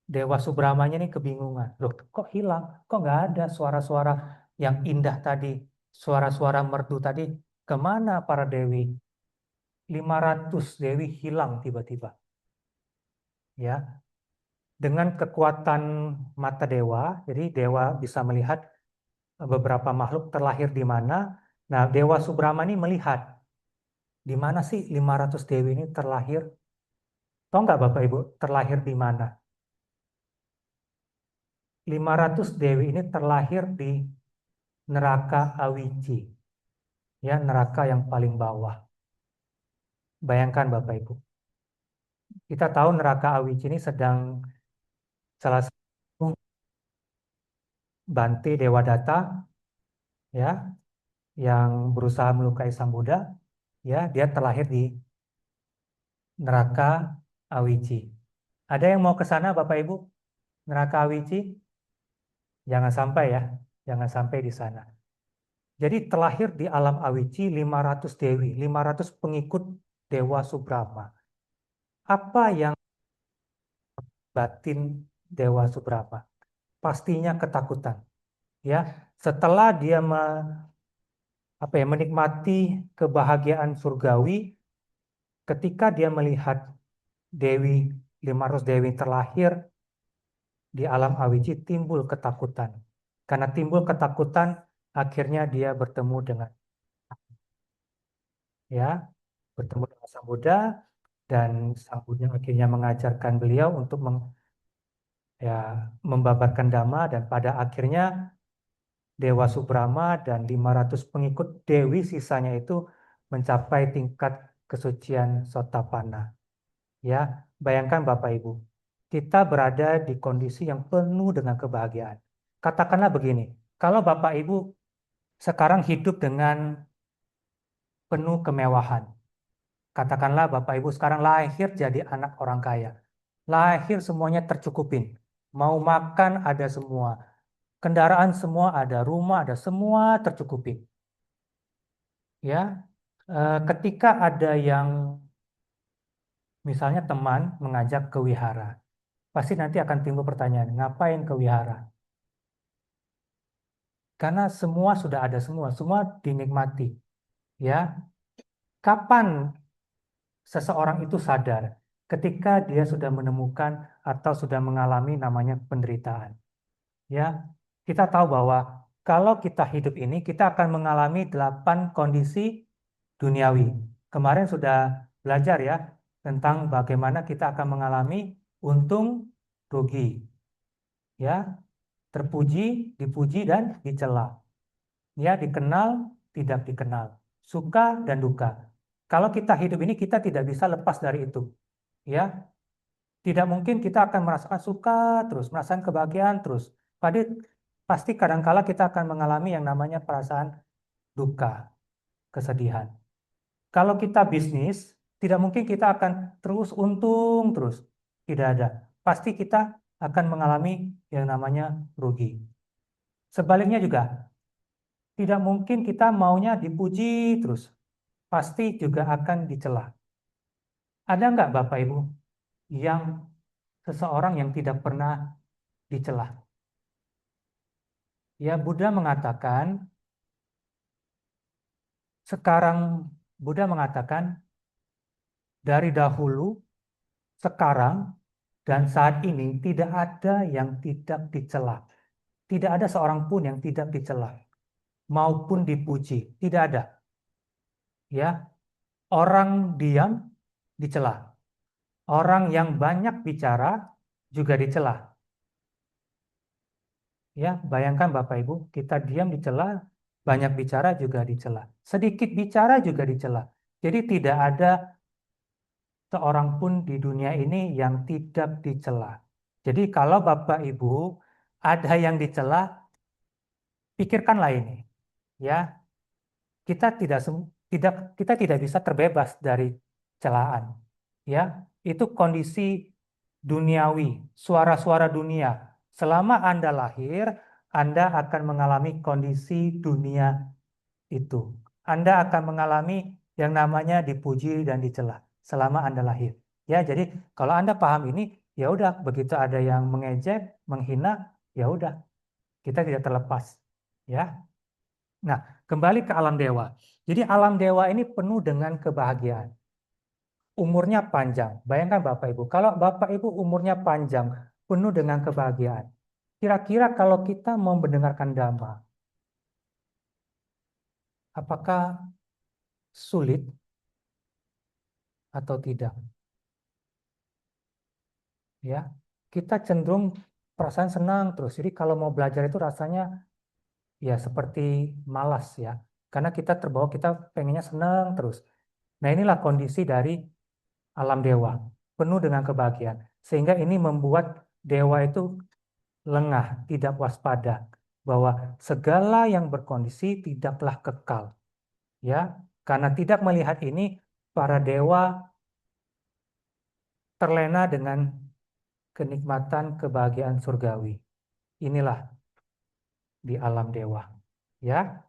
Dewa Subramanya ini kebingungan. Loh, kok hilang? Kok nggak ada suara-suara yang indah tadi? Suara-suara merdu tadi? Kemana para dewi? 500 dewi hilang tiba-tiba. Ya, dengan kekuatan mata dewa, jadi dewa bisa melihat beberapa makhluk terlahir di mana. Nah, Dewa Subrama ini melihat di mana sih 500 dewi ini terlahir. Tahu nggak Bapak Ibu terlahir di mana? 500 dewi ini terlahir di neraka Awiji, ya neraka yang paling bawah. Bayangkan Bapak Ibu, kita tahu neraka Awiji ini sedang salah satu Bante Dewadatta, ya, yang berusaha melukai Sang Buddha, ya, dia terlahir di neraka Awiji. Ada yang mau ke sana Bapak Ibu? Neraka Awiji? Jangan sampai ya, jangan sampai di sana. Jadi terlahir di alam Awiji 500 dewi, 500 pengikut Dewa Subrahma. Apa yang batin Dewa Subrahma? Pastinya ketakutan. Ya, setelah dia menikmati kebahagiaan surgawi, ketika dia melihat Dewi 500 dewi terlahir di alam Awiji timbul ketakutan. Karena timbul ketakutan, akhirnya dia bertemu dengan ya, bertemu dengan Sang Buddha dan Sang Buddha akhirnya mengajarkan beliau untuk ya, membabarkan Dhamma dan pada akhirnya Dewa Subrahma dan 500 pengikut Dewi sisanya itu mencapai tingkat kesucian Sotapanna. Ya, bayangkan Bapak Ibu, kita berada di kondisi yang penuh dengan kebahagiaan. Katakanlah begini, kalau Bapak Ibu sekarang hidup dengan penuh kemewahan. Katakanlah Bapak Ibu sekarang lahir jadi anak orang kaya. Lahir semuanya tercukupin. Mau makan ada semua. Kendaraan semua ada, rumah ada, semua tercukupin. Ya, ketika ada yang misalnya teman mengajak ke wihara, pasti nanti akan timbul pertanyaan, ngapain ke wihara? Karena semua sudah ada semua dinikmati. Ya, kapan seseorang itu sadar? Ketika dia sudah menemukan atau sudah mengalami namanya penderitaan. Ya, kita tahu bahwa kalau kita hidup ini, kita akan mengalami 8 kondisi duniawi. Kemarin sudah belajar ya tentang bagaimana kita akan mengalami untung, rugi, ya, terpuji, dipuji dan dicela, ya, dikenal, tidak dikenal, suka dan duka. Kalau kita hidup ini kita tidak bisa lepas dari itu, ya. Tidak mungkin kita akan merasakan suka terus, merasakan kebahagiaan terus. Pasti kadangkala kita akan mengalami yang namanya perasaan duka, kesedihan. Kalau kita bisnis, tidak mungkin kita akan terus untung terus. Tidak ada. Pasti kita akan mengalami yang namanya rugi. Sebaliknya juga, tidak mungkin kita maunya dipuji terus. Pasti juga akan dicela. Ada nggak Bapak Ibu yang seseorang yang tidak pernah dicela? Ya, Buddha mengatakan, sekarang Buddha mengatakan, dari dahulu, sekarang, dan saat ini tidak ada yang tidak dicela. Tidak ada seorang pun yang tidak dicela maupun dipuji. Tidak ada. Ya, orang diam dicela. Orang yang banyak bicara juga dicela. Ya, bayangkan Bapak Ibu, kita diam dicela, banyak bicara juga dicela. Sedikit bicara juga dicela. Jadi tidak ada seorang pun di dunia ini yang tidak dicela. Jadi kalau Bapak Ibu ada yang dicela, pikirkanlah ini. Ya, kita kita tidak bisa terbebas dari celaan. Ya, itu kondisi duniawi, suara-suara dunia. Selama Anda lahir, Anda akan mengalami kondisi dunia itu. Anda akan mengalami yang namanya dipuji dan dicela selama Anda lahir. Ya, jadi kalau Anda paham ini, ya udah, begitu ada yang mengejek, menghina, ya udah, kita tidak terlepas. Ya. Nah, kembali ke alam dewa. Jadi alam dewa ini penuh dengan kebahagiaan. Umurnya panjang. Bayangkan Bapak Ibu, kalau Bapak Ibu umurnya panjang, penuh dengan kebahagiaan. Kira-kira kalau kita mau mendengarkan dhamma, apakah sulit atau tidak? Ya, kita cenderung perasaan senang terus. Jadi kalau mau belajar itu rasanya ya seperti malas ya. Karena kita terbawa, kita pengennya senang terus. Nah, inilah kondisi dari alam dewa, penuh dengan kebahagiaan. Sehingga ini membuat dewa itu lengah, tidak waspada, bahwa segala yang berkondisi tidaklah kekal. Ya, karena tidak melihat ini, para dewa terlena dengan kenikmatan kebahagiaan surgawi. Inilah di alam dewa. Ya.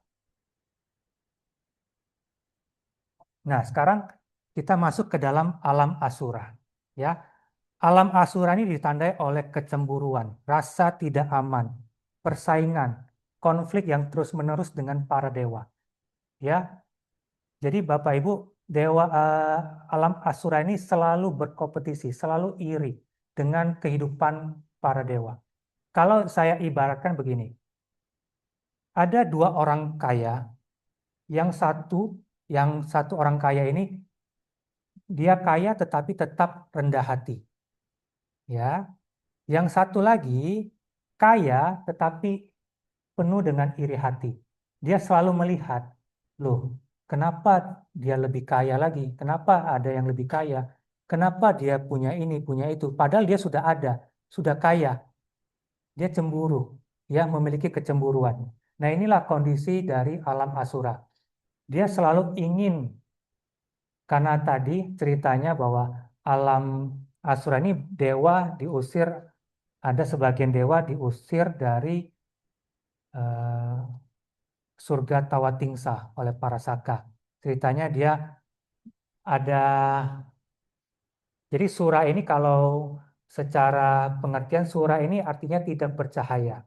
Nah, sekarang kita masuk ke dalam alam asura. Ya. Alam asura ini ditandai oleh kecemburuan, rasa tidak aman, persaingan, konflik yang terus-menerus dengan para dewa. Ya. Jadi Bapak Ibu, dewa alam asura ini selalu berkompetisi, selalu iri dengan kehidupan para dewa. Kalau saya ibaratkan begini, ada dua orang kaya, yang satu orang kaya ini dia kaya tetapi tetap rendah hati. Ya, yang satu lagi kaya tetapi penuh dengan iri hati. Dia selalu melihat, loh, kenapa dia lebih kaya lagi? Kenapa ada yang lebih kaya? Kenapa dia punya ini, punya itu? Padahal dia sudah ada, sudah kaya. Dia cemburu, ya memiliki kecemburuan. Nah, inilah kondisi dari alam asura. Dia selalu ingin, karena tadi ceritanya bahwa alam asura ini dewa diusir, ada sebagian dewa diusir dari eh, surga Tawatingsa oleh para saka. Ceritanya dia ada, jadi sura ini kalau secara pengertian sura ini artinya tidak bercahaya.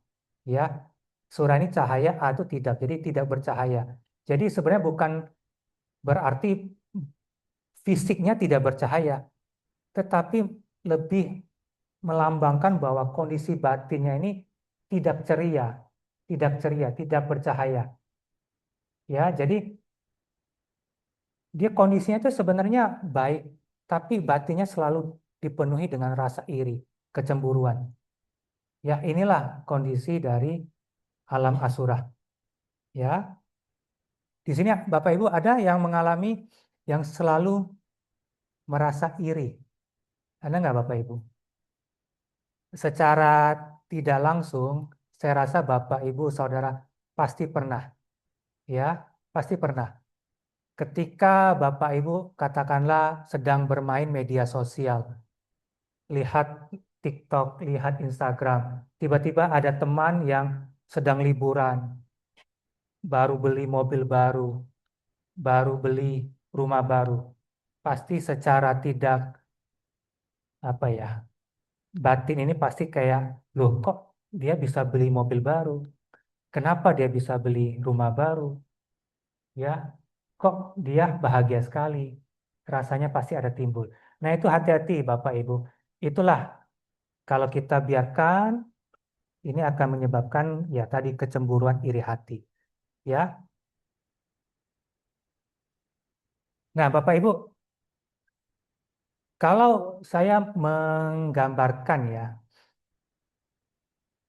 Ya, sura ini cahaya atau tidak, jadi tidak bercahaya. Jadi sebenarnya bukan berarti fisiknya tidak bercahaya, tetapi lebih melambangkan bahwa kondisi batinnya ini tidak ceria, tidak bercahaya. Ya, jadi dia kondisinya itu sebenarnya baik, tapi batinnya selalu dipenuhi dengan rasa iri, kecemburuan. Ya, inilah kondisi dari alam asura. Ya, di sini Bapak Ibu ada yang mengalami yang selalu merasa iri. Ada nggak Bapak Ibu? Secara tidak langsung, saya rasa Bapak Ibu Saudara pasti pernah. Ya, pasti pernah. Ketika Bapak Ibu katakanlah sedang bermain media sosial, lihat TikTok, lihat Instagram, tiba-tiba ada teman yang sedang liburan, baru beli mobil baru, baru beli rumah baru. Pasti secara tidak apa ya, batin ini pasti kayak, loh kok dia bisa beli mobil baru? Kenapa dia bisa beli rumah baru? Ya, kok dia bahagia sekali? Rasanya pasti ada timbul. Nah, itu hati-hati Bapak Ibu. Itulah kalau kita biarkan ini akan menyebabkan ya tadi kecemburuan iri hati. Ya. Nah, Bapak Ibu, kalau saya menggambarkan ya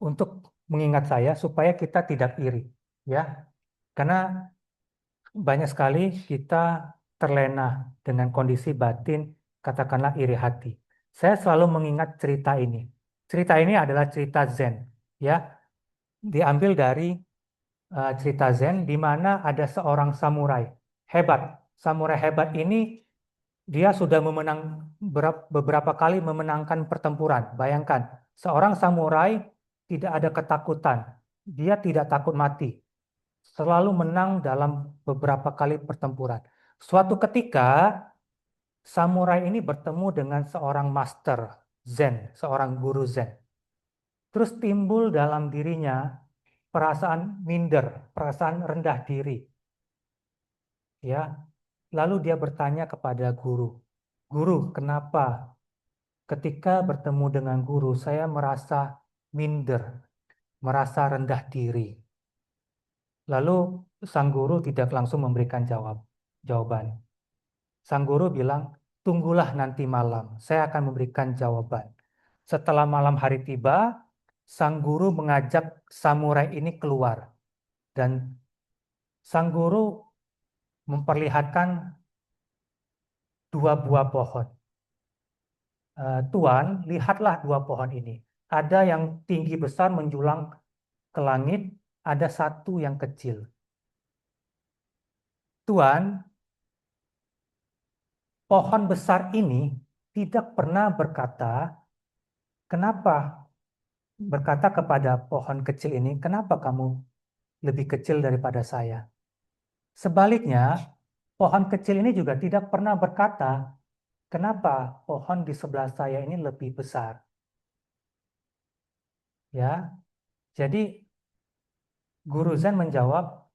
untuk mengingat saya supaya kita tidak iri, ya. Karena banyak sekali kita terlena dengan kondisi batin, katakanlah iri hati. Saya selalu mengingat cerita ini. Cerita ini adalah cerita Zen, ya, diambil dari cerita Zen di mana ada seorang samurai hebat. Samurai hebat ini dia sudah beberapa kali memenangkan pertempuran. Bayangkan, seorang samurai tidak ada ketakutan. Dia tidak takut mati. Selalu menang dalam beberapa kali pertempuran. Suatu ketika, samurai ini bertemu dengan seorang master Zen, seorang guru Zen. Terus timbul dalam dirinya perasaan minder, perasaan rendah diri. Ya, lalu dia bertanya kepada guru, "Guru, kenapa ketika bertemu dengan guru saya merasa minder, merasa rendah diri?" Lalu sang guru tidak langsung memberikan jawaban. Sang guru bilang, "Tunggulah nanti malam, saya akan memberikan jawaban." Setelah malam hari tiba, sang guru mengajak samurai ini keluar. Dan sang guru memperlihatkan dua buah pohon. Tuan, lihatlah dua pohon ini. Ada yang tinggi besar menjulang ke langit, ada satu yang kecil. Tuan, pohon besar ini tidak pernah berkata kepada pohon kecil ini, "Kenapa kamu lebih kecil daripada saya?" Sebaliknya, pohon kecil ini juga tidak pernah berkata, "Kenapa pohon di sebelah saya ini lebih besar?" Ya, jadi Guru Zen menjawab,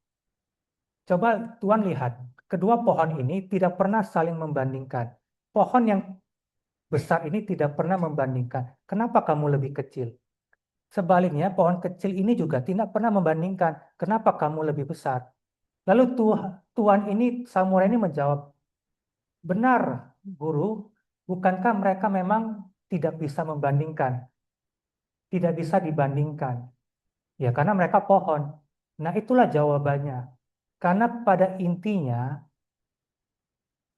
"Coba Tuan lihat, kedua pohon ini tidak pernah saling membandingkan. Pohon yang besar ini tidak pernah membandingkan. Kenapa kamu lebih kecil? Sebaliknya, pohon kecil ini juga tidak pernah membandingkan. Kenapa kamu lebih besar?" Lalu Tuan ini, samurai ini menjawab, "Benar, Guru, bukankah mereka memang tidak bisa membandingkan? Tidak bisa dibandingkan. Ya, karena mereka pohon." Nah, itulah jawabannya. Karena pada intinya,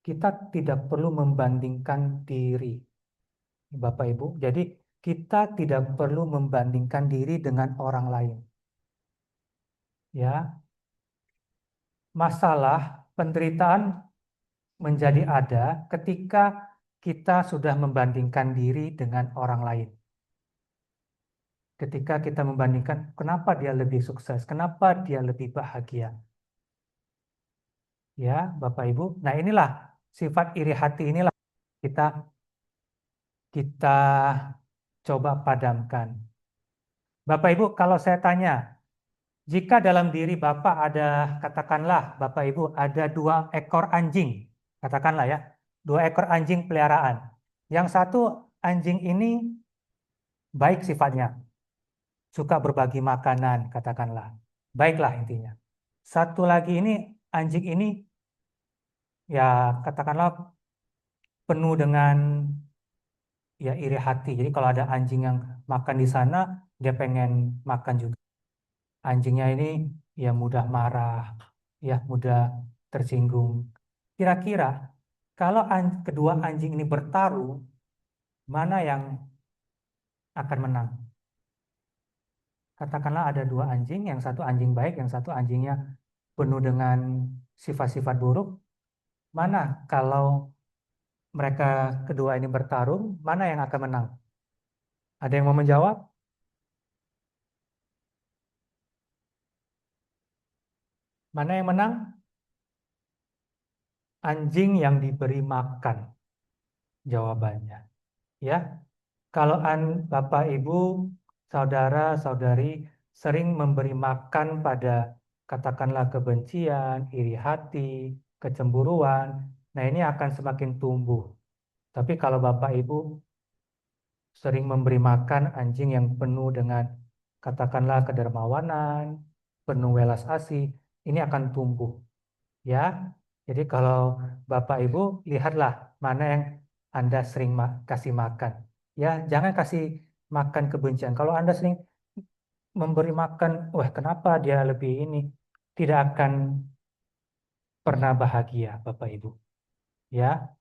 kita tidak perlu membandingkan diri, Bapak Ibu. Jadi, kita tidak perlu membandingkan diri dengan orang lain. Ya, masalah penderitaan menjadi ada ketika kita sudah membandingkan diri dengan orang lain. Ketika kita membandingkan, kenapa dia lebih sukses, kenapa dia lebih bahagia. Ya, Bapak Ibu. Nah, inilah sifat iri hati inilah kita kita coba padamkan. Bapak Ibu, kalau saya tanya, jika dalam diri Bapak ada, katakanlah Bapak Ibu ada 2 ekor anjing, katakanlah ya, 2 ekor anjing peliharaan. Yang satu anjing ini baik sifatnya, suka berbagi makanan, katakanlah. Baiklah intinya. Satu lagi ini, anjing ini ya katakanlah penuh dengan ya iri hati. Jadi kalau ada anjing yang makan di sana, dia pengen makan juga. Anjingnya ini ya mudah marah, ya mudah tersinggung. Kira-kira kalau kedua anjing ini bertarung, mana yang akan menang? Katakanlah ada 2 anjing, yang satu anjing baik, yang satu anjingnya penuh dengan sifat-sifat buruk. Mana kalau mereka kedua ini bertarung, mana yang akan menang? Ada yang mau menjawab? Mana yang menang? Anjing yang diberi makan. Jawabannya. Ya, kalau Bapak, Ibu, saudara, saudari sering memberi makan pada katakanlah kebencian, iri hati, kecemburuan, nah ini akan semakin tumbuh. Tapi kalau Bapak Ibu sering memberi makan anjing yang penuh dengan katakanlah kedermawanan, penuh welas asih, ini akan tumbuh. Ya, jadi kalau Bapak Ibu lihatlah mana yang Anda sering kasih makan. Ya, jangan kasih makan kebencian. Kalau Anda sering memberi makan, wah kenapa dia lebih ini? Tidak akan pernah bahagia, Bapak Ibu. Ya,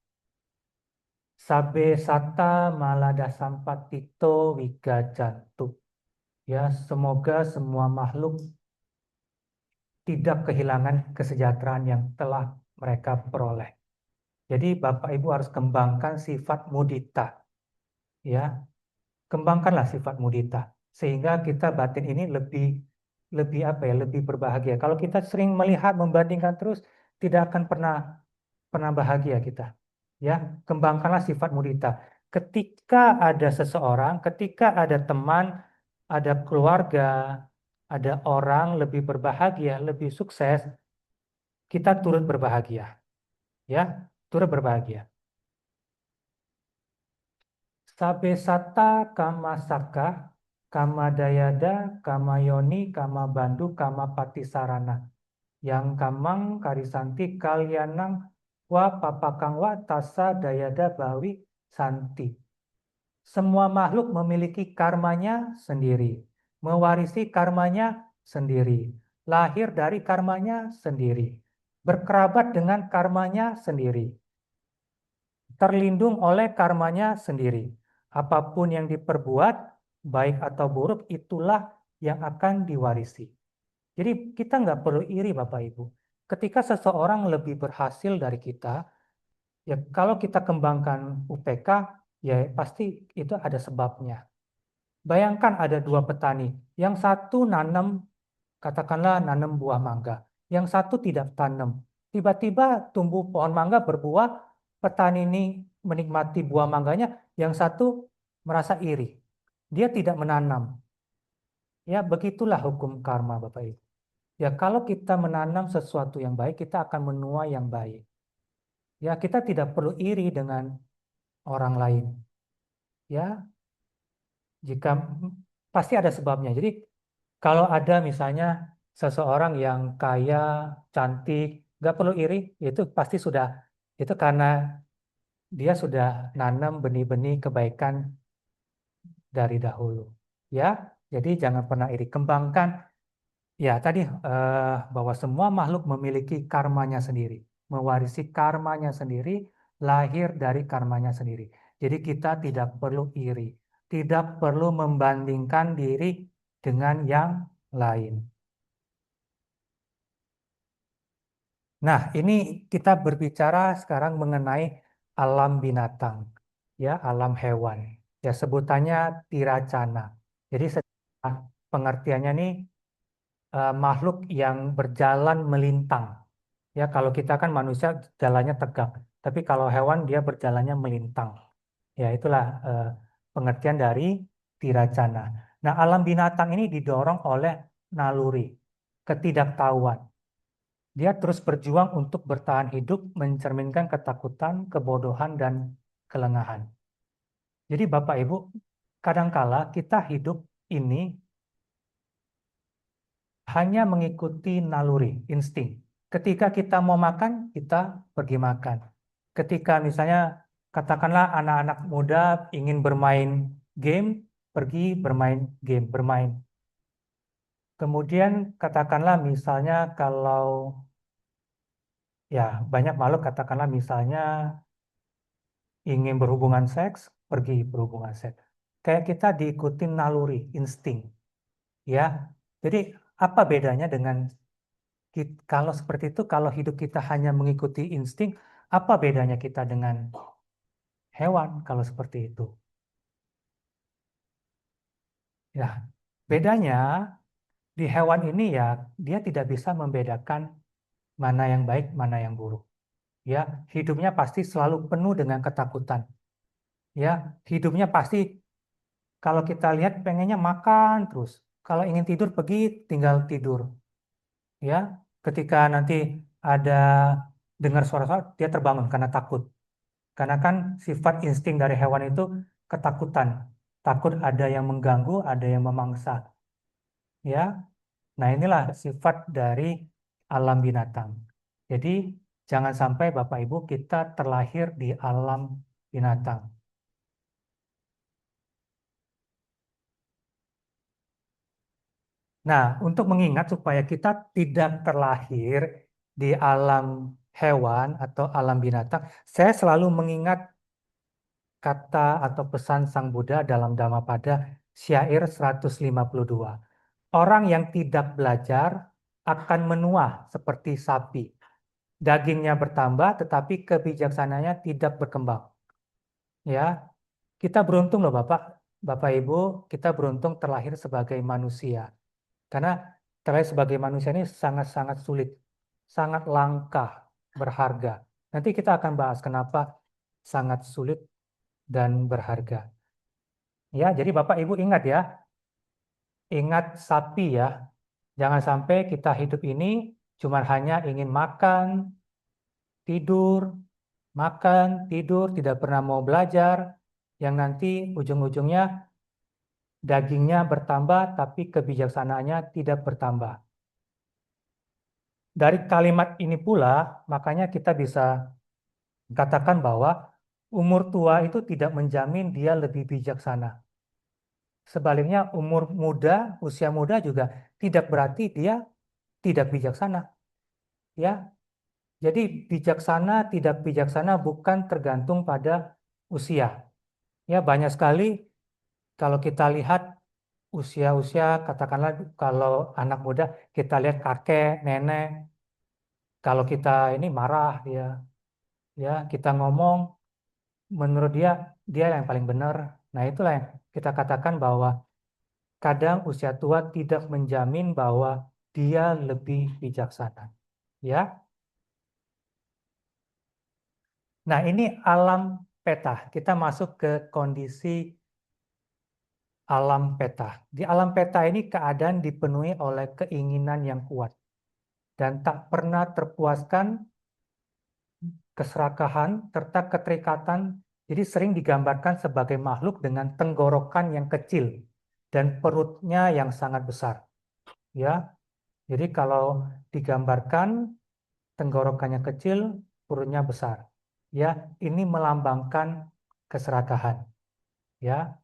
sabe sata malada sampatito wiga jantu. Ya, semoga semua makhluk tidak kehilangan kesejahteraan yang telah mereka peroleh. Jadi Bapak Ibu harus kembangkan sifat mudita, ya. Kembangkanlah sifat mudita sehingga kita batin ini lebih lebih apa ya, lebih berbahagia. Kalau kita sering melihat membandingkan terus tidak akan pernah pernah bahagia kita. Ya, kembangkanlah sifat mudita. Ketika ada seseorang, ketika ada teman, ada keluarga, ada orang lebih berbahagia, lebih sukses, kita turut berbahagia. Ya, turut berbahagia. Sabe sata kama saka, kama dayada, kama yoni, kama bandu, kama patisarana. Yang kamang karisanti kalyanang wa papakang wa tasa dayada bawi santi. Semua makhluk memiliki karmanya sendiri, mewarisi karmanya sendiri, lahir dari karmanya sendiri, berkerabat dengan karmanya sendiri, terlindung oleh karmanya sendiri. Apapun yang diperbuat, baik atau buruk, itulah yang akan diwarisi. Jadi kita nggak perlu iri Bapak Ibu. Ketika seseorang lebih berhasil dari kita, ya kalau kita kembangkan UPK, ya pasti itu ada sebabnya. Bayangkan ada dua petani, yang satu nanam, katakanlah nanam buah mangga, yang satu tidak tanam. Tiba-tiba tumbuh pohon mangga berbuah, petani ini menikmati buah mangganya, yang satu merasa iri. Dia tidak menanam. Ya, begitulah hukum karma, Bapak Ibu. Ya, kalau kita menanam sesuatu yang baik, kita akan menuai yang baik. Ya, kita tidak perlu iri dengan orang lain. Ya, jika pasti ada sebabnya. Jadi, kalau ada misalnya seseorang yang kaya, cantik, nggak perlu iri, itu pasti sudah, itu karena dia sudah nanam benih-benih kebaikan dari dahulu. Ya, jadi jangan pernah iri. Kembangkan, ya tadi bahwa semua makhluk memiliki karmanya sendiri, mewarisi karmanya sendiri, lahir dari karmanya sendiri. Jadi kita tidak perlu iri, tidak perlu membandingkan diri dengan yang lain. Nah, ini kita berbicara sekarang mengenai alam binatang, ya, alam hewan. Ya, sebutannya tiracana. Jadi secara pengertiannya nih makhluk yang berjalan melintang. Ya, kalau kita kan manusia jalannya tegak, tapi kalau hewan dia berjalannya melintang. Ya, itulah pengertian dari tiracana. Nah, alam binatang ini didorong oleh naluri, ketidaktahuan. Dia terus berjuang untuk bertahan hidup, mencerminkan ketakutan, kebodohan, dan kelengahan. Jadi Bapak Ibu, kadangkala kita hidup ini hanya mengikuti naluri, insting. Ketika kita mau makan, kita pergi makan. Ketika misalnya katakanlah anak-anak muda ingin bermain game, pergi bermain game, bermain. Kemudian katakanlah misalnya kalau ya banyak makhluk katakanlah misalnya ingin berhubungan seks, pergi berhubungan seks. Kayak kita diikuti naluri, insting, ya. Jadi apa bedanya dengan kalau seperti itu, kalau hidup kita hanya mengikuti insting, apa bedanya kita dengan hewan kalau seperti itu? Ya, bedanya di hewan ini ya dia tidak bisa membedakan mana yang baik, mana yang buruk. Ya, hidupnya pasti selalu penuh dengan ketakutan. Ya, hidupnya pasti kalau kita lihat pengennya makan terus. Kalau ingin tidur pergi tinggal tidur. Ya, ketika nanti ada dengar suara-suara dia terbangun karena takut. Karena kan sifat insting dari hewan itu ketakutan. Takut ada yang mengganggu, ada yang memangsa. Ya, nah inilah sifat dari alam binatang. Jadi jangan sampai Bapak Ibu kita terlahir di alam binatang. Nah, untuk mengingat supaya kita tidak terlahir di alam hewan atau alam binatang, saya selalu mengingat kata atau pesan Sang Buddha dalam Dhammapada Syair 152. Orang yang tidak belajar akan menua seperti sapi. Dagingnya bertambah tetapi kebijaksanaannya tidak berkembang. Ya, kita beruntung loh Bapak, Bapak Ibu, kita beruntung terlahir sebagai manusia. Karena terlahir sebagai manusia ini sangat-sangat sulit, sangat langka, berharga. Nanti kita akan bahas kenapa sangat sulit dan berharga. Ya, jadi Bapak Ibu ingat ya, ingat sapi ya. Jangan sampai kita hidup ini cuma hanya ingin makan, tidur, makan, tidur, tidak pernah mau belajar, yang nanti ujung-ujungnya dagingnya bertambah tapi kebijaksanaannya tidak bertambah. Dari kalimat ini pula, makanya kita bisa katakan bahwa umur tua itu tidak menjamin dia lebih bijaksana. Sebaliknya, umur muda, usia muda juga tidak berarti dia tidak bijaksana. Ya, jadi bijaksana tidak bijaksana bukan tergantung pada usia. Ya, banyak sekali kalau kita lihat usia-usia, katakanlah kalau anak muda kita lihat kakek, nenek, kalau kita ini marah dia, ya kita ngomong menurut dia dia yang paling benar. Nah, itulah yang kita katakan bahwa kadang usia tua tidak menjamin bahwa dia lebih bijaksana. Ya. Nah, ini alam peta. Kita masuk ke kondisi alam peta. Di alam peta ini keadaan dipenuhi oleh keinginan yang kuat dan tak pernah terpuaskan, keserakahan serta keterikatan. Jadi sering digambarkan sebagai makhluk dengan tenggorokan yang kecil dan perutnya yang sangat besar. Ya, jadi kalau digambarkan tenggorokannya kecil, perutnya besar. Ya, ini melambangkan keserakahan. Ya,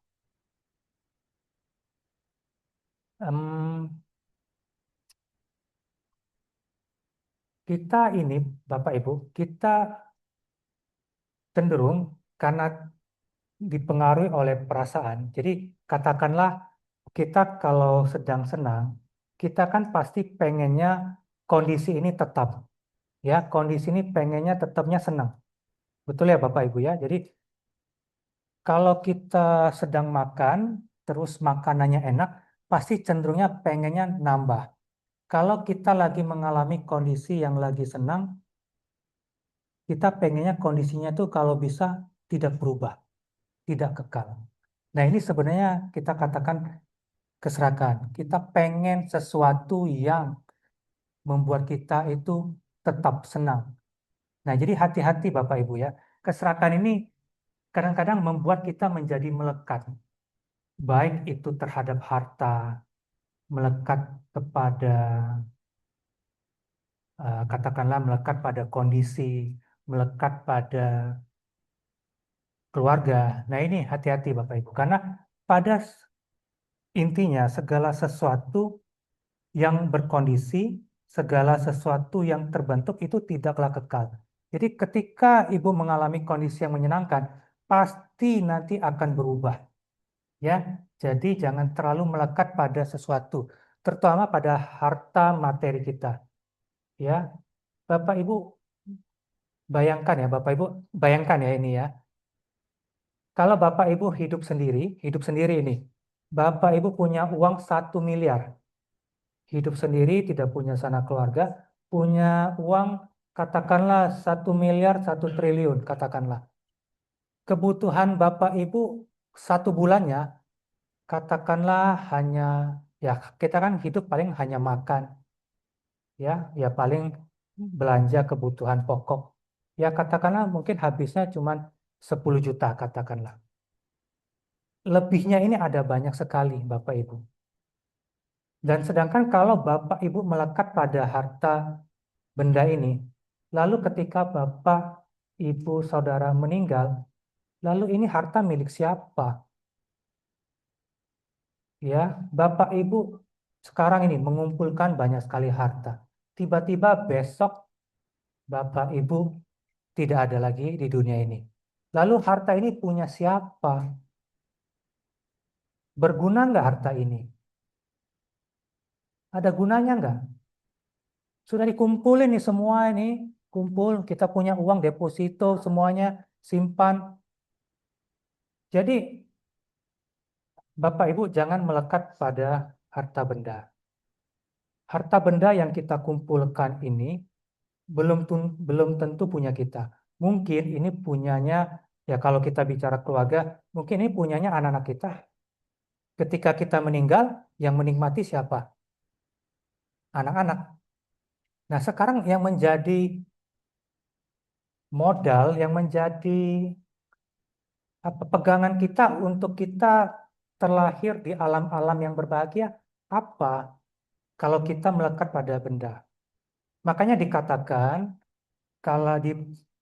Em, kita ini, Bapak Ibu, kita cenderung karena dipengaruhi oleh perasaan. Jadi katakanlah kita kalau sedang senang, kita kan pasti pengennya kondisi ini tetap. Ya, kondisi ini pengennya tetapnya senang. Betul ya Bapak Ibu ya. Jadi kalau kita sedang makan, terus makanannya enak, pasti cenderungnya pengennya nambah. Kalau kita lagi mengalami kondisi yang lagi senang, kita pengennya kondisinya tuh kalau bisa tidak berubah, tidak kekal. Nah, ini sebenarnya kita katakan keserakahan. Kita pengen sesuatu yang membuat kita itu tetap senang. Nah, jadi hati-hati Bapak Ibu ya. Keserakahan ini kadang-kadang membuat kita menjadi melekat. Baik itu terhadap harta, melekat kepada katakanlah melekat pada kondisi, melekat pada keluarga. Nah, ini hati-hati Bapak Ibu karena pada intinya segala sesuatu yang berkondisi, segala sesuatu yang terbentuk itu tidaklah kekal. Jadi ketika Ibu mengalami kondisi yang menyenangkan, pasti nanti akan berubah. Ya, jadi jangan terlalu melekat pada sesuatu, terutama pada harta materi kita. Ya, Bapak Ibu bayangkan ya, Bapak Ibu bayangkan ya ini ya. Kalau Bapak Ibu hidup sendiri ini, Bapak Ibu punya uang 1 miliar, hidup sendiri, tidak punya sanak keluarga, punya uang katakanlah 1 miliar, 1 triliun, katakanlah. Kebutuhan Bapak Ibu 1 bulannya, katakanlah hanya, ya kita kan hidup paling hanya makan, ya paling belanja kebutuhan pokok. Ya katakanlah mungkin habisnya cuma 10 juta, katakanlah. Lebihnya ini ada banyak sekali, Bapak Ibu. Dan sedangkan kalau Bapak Ibu melekat pada harta benda ini, lalu ketika Bapak, Ibu, Saudara meninggal, lalu ini harta milik siapa? Ya, Bapak Ibu sekarang ini mengumpulkan banyak sekali harta. Tiba-tiba besok Bapak Ibu tidak ada lagi di dunia ini. Lalu harta ini punya siapa? Berguna nggak harta ini? Ada gunanya nggak? Sudah dikumpulin nih semua ini, kumpul, kita punya uang deposito semuanya, simpan. Jadi Bapak Ibu jangan melekat pada harta benda. Harta benda yang kita kumpulkan ini belum tentu punya kita. Mungkin ini punyanya, ya kalau kita bicara keluarga, mungkin ini punyanya anak-anak kita. Ketika kita meninggal, yang menikmati siapa? Anak-anak. Nah, sekarang yang menjadi modal, yang menjadi pegangan kita untuk kita terlahir di alam-alam yang berbahagia, apa kalau kita melekat pada benda? Makanya dikatakan, kalau di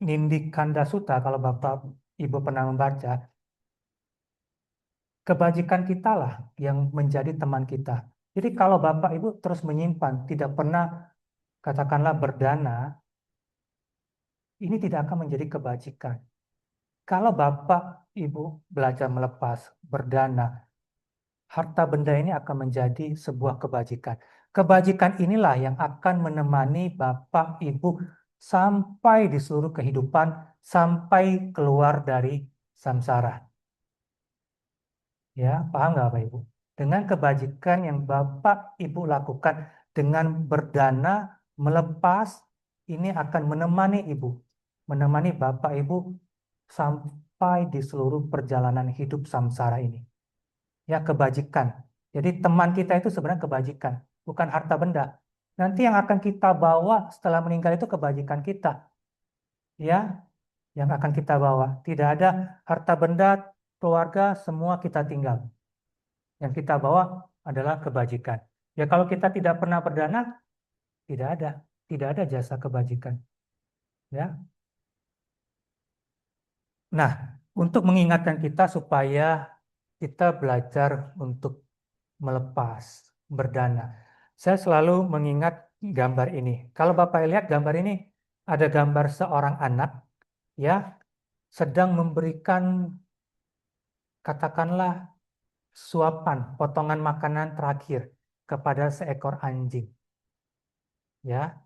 Nindi Kanda Sutta, kalau Bapak Ibu pernah membaca, kebajikan kita lah yang menjadi teman kita. Jadi kalau Bapak Ibu terus menyimpan, tidak pernah katakanlah berdana, ini tidak akan menjadi kebajikan. Kalau Bapak Ibu belajar melepas, berdana, harta benda ini akan menjadi sebuah kebajikan. Kebajikan inilah yang akan menemani Bapak Ibu sampai di seluruh kehidupan, sampai keluar dari samsara. Ya, paham nggak Bapak Ibu? Dengan kebajikan yang Bapak Ibu lakukan dengan berdana, melepas, ini akan menemani Ibu, menemani Bapak Ibu sampai di seluruh perjalanan hidup samsara ini. Ya, kebajikan. Jadi teman kita itu sebenarnya kebajikan, bukan harta benda. Nanti yang akan kita bawa setelah meninggal itu kebajikan kita. Ya, yang akan kita bawa. Tidak ada harta benda, keluarga, semua kita tinggal. Yang kita bawa adalah kebajikan. Ya kalau kita tidak pernah berdana, tidak ada, tidak ada jasa kebajikan. Ya. Nah, untuk mengingatkan kita supaya kita belajar untuk melepas, berdana. Saya selalu mengingat gambar ini. Kalau Bapak lihat gambar ini, ada gambar seorang anak, ya, sedang memberikan, katakanlah, suapan, potongan makanan terakhir kepada seekor anjing. Ya,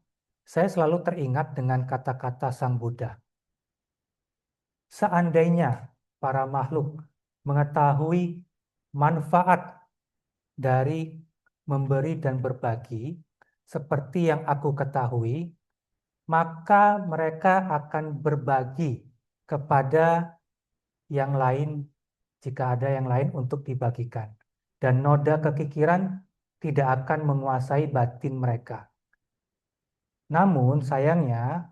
saya selalu teringat dengan kata-kata Sang Buddha. Seandainya para makhluk mengetahui manfaat dari memberi dan berbagi, seperti yang aku ketahui, maka mereka akan berbagi kepada yang lain jika ada yang lain untuk dibagikan. Dan noda kekikiran tidak akan menguasai batin mereka. Namun sayangnya,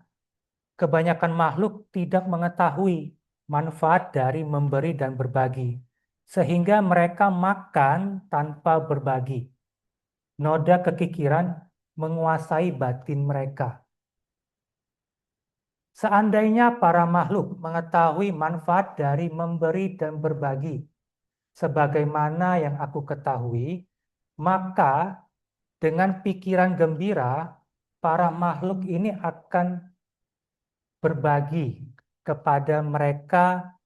kebanyakan makhluk tidak mengetahui manfaat dari memberi dan berbagi, sehingga mereka makan tanpa berbagi. Noda kekikiran menguasai batin mereka. Seandainya para makhluk mengetahui manfaat dari memberi dan berbagi, sebagaimana yang aku ketahui, maka dengan pikiran gembira, para makhluk ini akan berbagi kepada mereka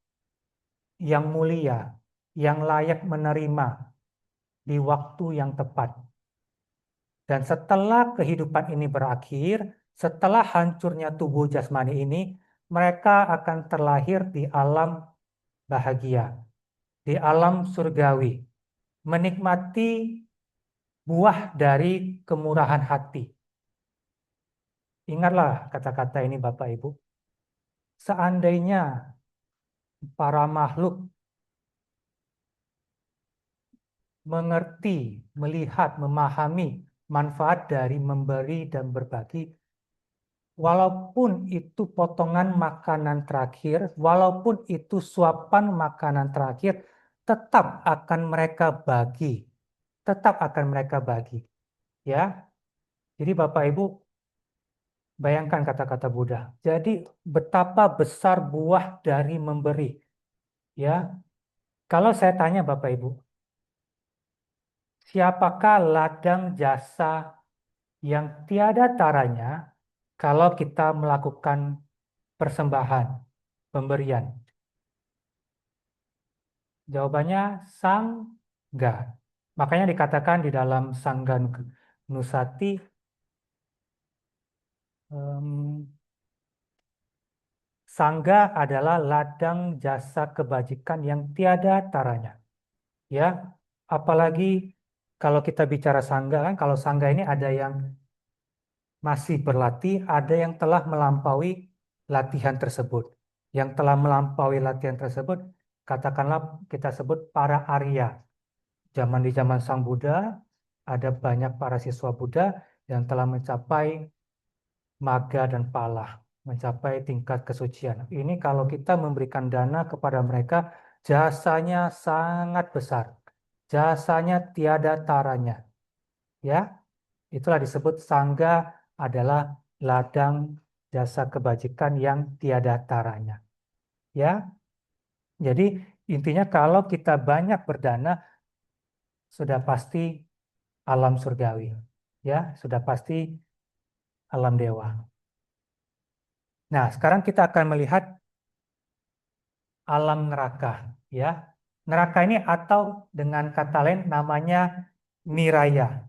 yang mulia, yang layak menerima di waktu yang tepat. Dan setelah kehidupan ini berakhir, setelah hancurnya tubuh jasmani ini, mereka akan terlahir di alam bahagia, di alam surgawi, menikmati buah dari kemurahan hati. Ingatlah kata-kata ini Bapak Ibu. Seandainya para makhluk mengerti, melihat, memahami manfaat dari memberi dan berbagi, walaupun itu potongan makanan terakhir, walaupun itu suapan makanan terakhir, tetap akan mereka bagi. Tetap akan mereka bagi. Ya. Jadi Bapak Ibu, bayangkan kata-kata Buddha. Jadi betapa besar buah dari memberi. Ya. Kalau saya tanya Bapak Ibu, siapakah ladang jasa yang tiada taranya kalau kita melakukan persembahan, pemberian? Jawabannya sangga. Makanya dikatakan di dalam Sangga Nusati, sangga adalah ladang jasa kebajikan yang tiada taranya. Ya, apalagi kalau kita bicara sangga kan, kalau sangga ini ada yang masih berlatih, ada yang telah melampaui latihan tersebut. Yang telah melampaui latihan tersebut, katakanlah kita sebut para Arya. Di zaman Sang Buddha, ada banyak para siswa Buddha yang telah mencapai maga dan palah, mencapai tingkat kesucian. Ini kalau kita memberikan dana kepada mereka, jasanya sangat besar. Jasanya tiada taranya. Ya, itulah disebut sangga adalah ladang jasa kebajikan yang tiada taranya. Ya, jadi intinya kalau kita banyak berdana, sudah pasti alam surgawi. Ya, sudah pasti alam dewa. Nah, sekarang kita akan melihat alam neraka, ya. Neraka ini atau dengan kata lain namanya niraya.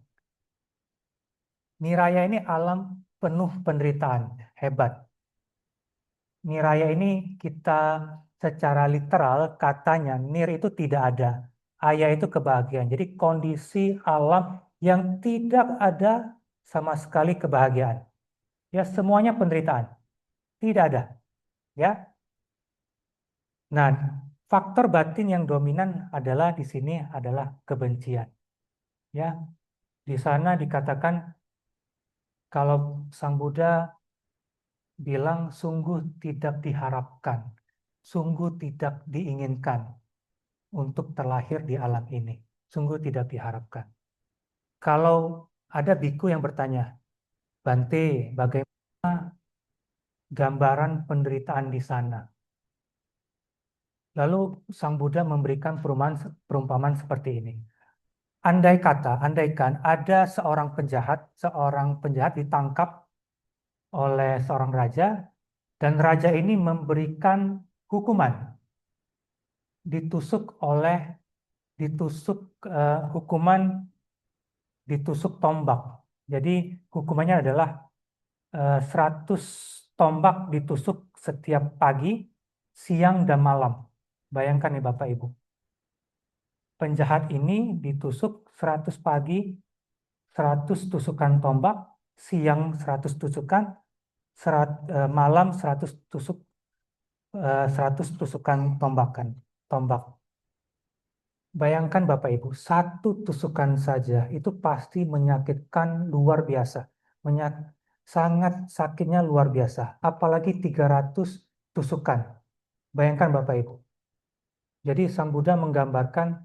Niraya ini alam penuh penderitaan, hebat. Niraya ini kita secara literal katanya nir itu tidak ada, aya itu kebahagiaan. Jadi kondisi alam yang tidak ada sama sekali kebahagiaan. Ya, semuanya penderitaan. Tidak ada, ya. Nah, faktor batin yang dominan adalah di sini adalah kebencian. Ya, di sana dikatakan kalau Sang Buddha bilang sungguh tidak diharapkan, sungguh tidak diinginkan untuk terlahir di alam ini, sungguh tidak diharapkan. Kalau ada biku yang bertanya, Bante, bagaimana gambaran penderitaan di sana? Lalu Sang Buddha memberikan perumpamaan seperti ini. Andaikan ada seorang penjahat ditangkap oleh seorang raja, dan raja ini memberikan hukuman, ditusuk oleh ditusuk hukuman ditusuk tombak. Jadi hukumannya adalah 100 tombak ditusuk setiap pagi, siang, dan malam. Bayangkan nih Bapak Ibu. Penjahat ini ditusuk 100 pagi, 100 tusukan tombak, siang 100 tusukan, malam 100 100 tusukan tombak. Bayangkan Bapak Ibu, satu tusukan saja itu pasti menyakitkan luar biasa. Sangat sakitnya luar biasa. Apalagi 300 tusukan. Bayangkan Bapak Ibu. Jadi Sang Buddha menggambarkan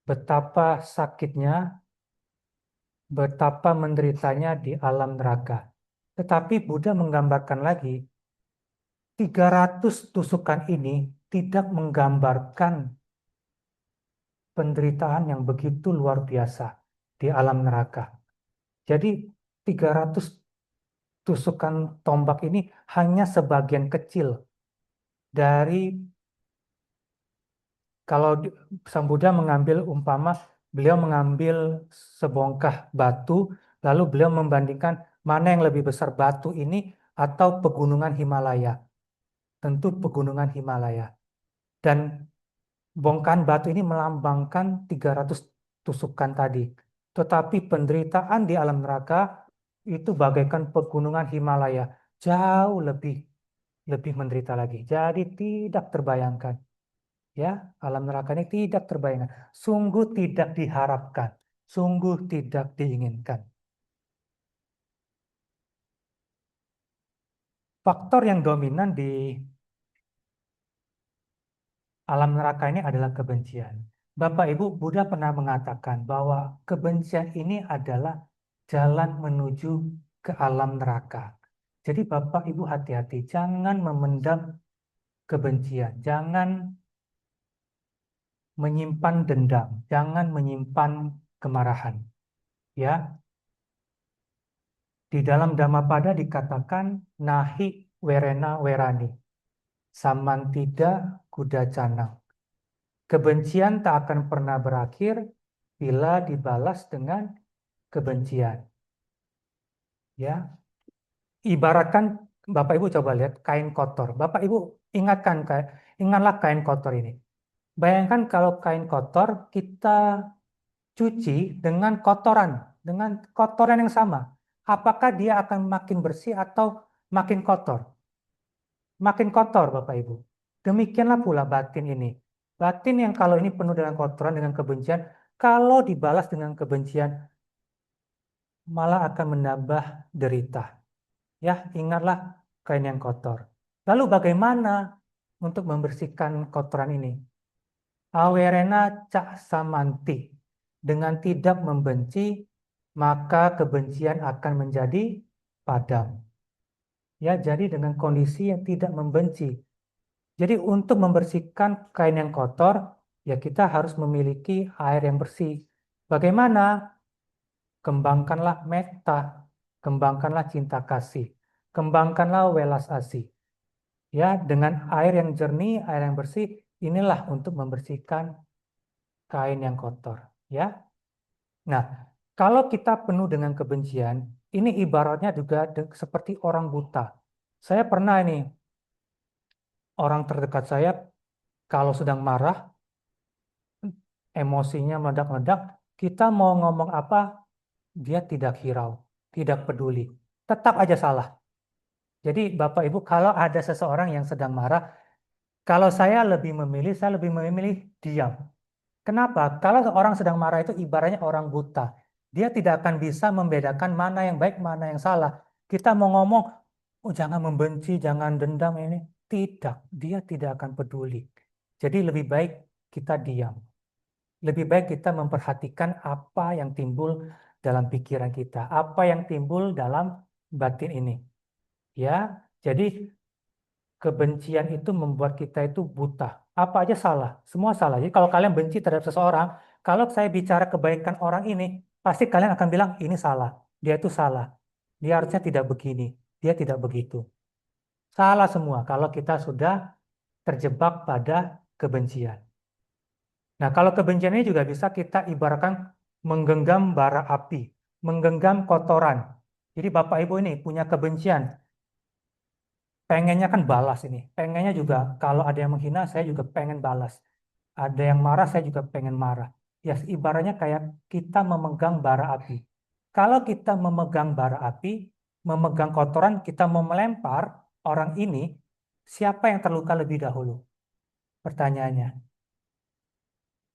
betapa sakitnya, betapa menderitanya di alam neraka. Tetapi Buddha menggambarkan lagi, 300 tusukan ini tidak menggambarkan penderitaan yang begitu luar biasa di alam neraka. Jadi 300 tusukan tombak ini hanya sebagian kecil dari, kalau Sang Buddha mengambil umpama, beliau mengambil sebongkah batu, lalu beliau membandingkan mana yang lebih besar, batu ini atau pegunungan Himalaya. Tentu pegunungan Himalaya. Dan bongkahan batu ini melambangkan 300 tusukan tadi. Tetapi penderitaan di alam neraka itu bagaikan pegunungan Himalaya, jauh lebih menderita lagi. Jadi tidak terbayangkan. Ya, alam neraka ini tidak terbayangkan. Sungguh tidak diharapkan, sungguh tidak diinginkan. Faktor yang dominan di alam neraka ini adalah kebencian. Bapak Ibu, Buddha pernah mengatakan bahwa kebencian ini adalah jalan menuju ke alam neraka. Jadi Bapak Ibu hati-hati, jangan memendam kebencian, jangan menyimpan dendam, jangan menyimpan kemarahan. Ya, di dalam Dhammapada dikatakan nahi werena werani, samantida kudacana. Kebencian tak akan pernah berakhir bila dibalas dengan kebencian. Ya, ibaratkan Bapak Ibu coba lihat kain kotor. Bapak Ibu ingatlah kain kotor ini. Bayangkan kalau kain kotor kita cuci dengan kotoran yang sama. Apakah dia akan makin bersih atau makin kotor? Makin kotor, Bapak Ibu. Demikianlah pula batin ini. Batin yang kalau ini penuh dengan kotoran, dengan kebencian, kalau dibalas dengan kebencian, malah akan menambah derita. Ya, ingatlah kain yang kotor. Lalu bagaimana untuk membersihkan kotoran ini? Awerena cak samanti. Dengan tidak membenci, maka kebencian akan menjadi padam. Ya, jadi dengan kondisi yang tidak membenci. Jadi untuk membersihkan kain yang kotor, ya kita harus memiliki air yang bersih. Bagaimana? Kembangkanlah metta, kembangkanlah cinta kasih, kembangkanlah welas asih. Ya, dengan air yang jernih, air yang bersih, inilah untuk membersihkan kain yang kotor. Ya, nah kalau kita penuh dengan kebencian, ini ibaratnya juga seperti orang buta. Saya pernah ini orang terdekat saya kalau sedang marah, emosinya meledak-ledak, kita mau ngomong apa, dia tidak hirau, tidak peduli, tetap aja salah. Jadi Bapak Ibu, kalau ada seseorang yang sedang marah, kalau saya lebih memilih diam. Kenapa? Kalau orang sedang marah itu ibaratnya orang buta. Dia tidak akan bisa membedakan mana yang baik, mana yang salah. Kita mau ngomong, oh jangan membenci, jangan dendam ini. Tidak, dia tidak akan peduli. Jadi lebih baik kita diam. Lebih baik kita memperhatikan apa yang timbul dalam pikiran kita, apa yang timbul dalam batin ini. Ya, jadi kebencian itu membuat kita itu buta. Apa aja salah, semua salah. Jadi kalau kalian benci terhadap seseorang, kalau saya bicara kebaikan orang ini, pasti kalian akan bilang ini salah, dia itu salah, dia harusnya tidak begini, dia tidak begitu. Salah semua kalau kita sudah terjebak pada kebencian. Nah, kalau kebencian ini juga bisa kita ibaratkan menggenggam bara api, menggenggam kotoran. Jadi Bapak Ibu ini punya kebencian, pengennya kan balas ini. Pengennya juga kalau ada yang menghina, saya juga pengen balas. Ada yang marah, saya juga pengen marah. Ya, ibaratnya kayak kita memegang bara api. Kalau kita memegang bara api, memegang kotoran, kita mau melempar orang ini, siapa yang terluka lebih dahulu? Pertanyaannya.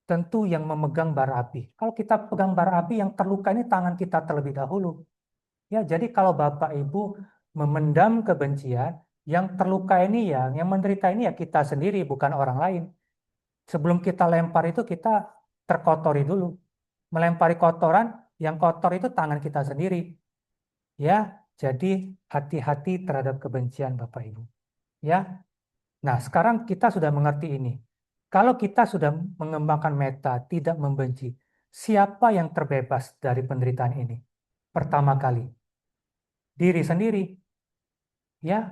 Tentu yang memegang bara api. Kalau kita pegang bara api, yang terluka ini tangan kita terlebih dahulu. Ya, jadi kalau Bapak Ibu memendam kebencian, yang terluka ini ya, yang menderita ini ya kita sendiri, bukan orang lain. Sebelum kita lempar itu kita terkotori dulu. Melempari kotoran, yang kotor itu tangan kita sendiri. Ya, jadi hati-hati terhadap kebencian Bapak Ibu. Ya. Nah, sekarang kita sudah mengerti ini. Kalau kita sudah mengembangkan meta, tidak membenci, siapa yang terbebas dari penderitaan ini? Pertama kali, diri sendiri. Ya,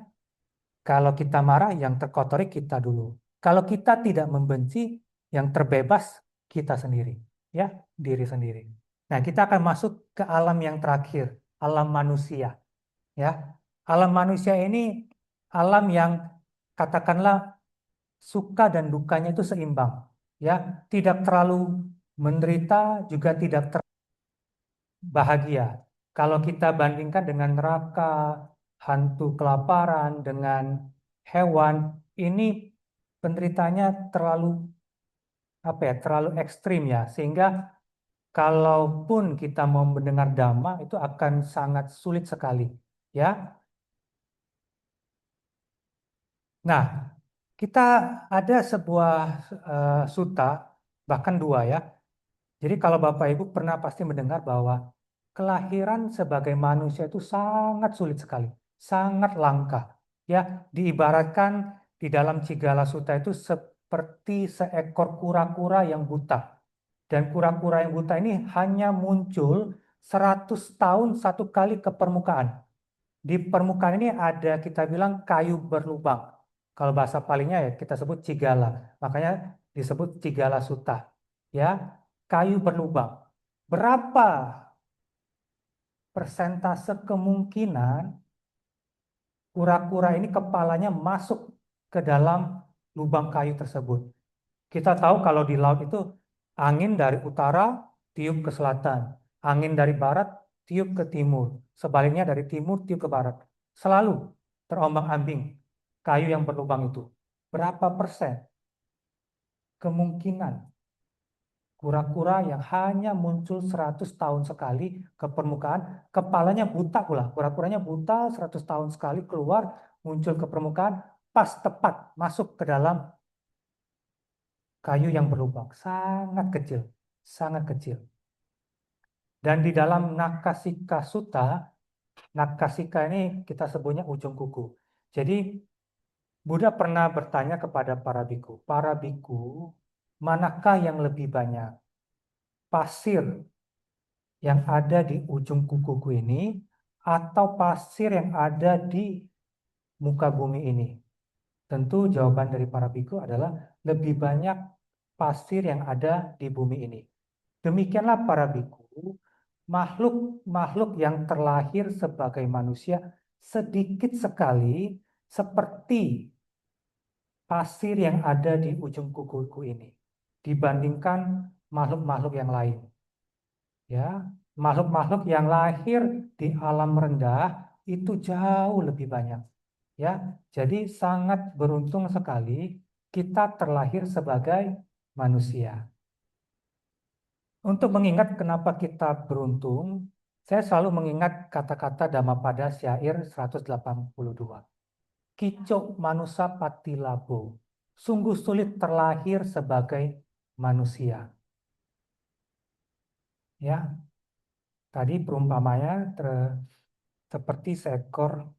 kalau kita marah, yang terkotori kita dulu. Kalau kita tidak membenci, yang terbebas kita sendiri. Ya, diri sendiri. Nah, kita akan masuk ke alam yang terakhir, alam manusia. Ya, alam manusia ini alam yang katakanlah suka dan dukanya itu seimbang. Ya, tidak terlalu menderita, juga tidak terlalu bahagia. Kalau kita bandingkan dengan neraka, hantu kelaparan, dengan hewan, ini penderitanya terlalu apa ya, terlalu ekstrim ya, sehingga kalaupun kita mau mendengar dhamma itu akan sangat sulit sekali, ya. Nah, kita ada sebuah sutta, bahkan dua ya. Jadi kalau Bapak Ibu pernah pasti mendengar bahwa kelahiran sebagai manusia itu sangat sulit sekali, sangat langka. Ya, diibaratkan di dalam Cigala Sutta itu seperti seekor kura-kura yang buta. Dan kura-kura yang buta ini hanya muncul 100 tahun satu kali ke permukaan. Di permukaan ini ada kita bilang kayu berlubang. Kalau bahasa palingnya ya kita sebut cigala. Makanya disebut cigala suta. Ya, kayu berlubang. Berapa persentase kemungkinan kura-kura ini kepalanya masuk ke dalam lubang kayu tersebut? Kita tahu kalau di laut itu angin dari utara tiup ke selatan, angin dari barat tiup ke timur, sebaliknya dari timur tiup ke barat. Selalu terombang-ambing kayu yang berlubang itu. Berapa persen kemungkinan kura-kura yang hanya muncul 100 tahun sekali ke permukaan, kepalanya buta pula, kura-kuranya buta 100 tahun sekali keluar, muncul ke permukaan, pas tepat masuk ke dalam kayu yang berlubang, sangat kecil, sangat kecil. Dan di dalam Nakasika Sutta, Nakasika ini kita sebutnya ujung kuku. Jadi Buddha pernah bertanya kepada para biku, manakah yang lebih banyak? Pasir yang ada di ujung kukuku ini atau pasir yang ada di muka bumi ini? Tentu jawaban dari para biku adalah lebih banyak pasir yang ada di bumi ini. Demikianlah para biku, makhluk-makhluk yang terlahir sebagai manusia sedikit sekali seperti pasir yang ada di ujung kukuku ini dibandingkan makhluk-makhluk yang lain. Ya, makhluk-makhluk yang lahir di alam rendah itu jauh lebih banyak. Ya, jadi sangat beruntung sekali kita terlahir sebagai manusia. Untuk mengingat kenapa kita beruntung, saya selalu mengingat kata-kata Dhammapada syair 182. Kicok manusia patilabo, sungguh sulit terlahir sebagai manusia. Ya, tadi perumpamanya seperti seekor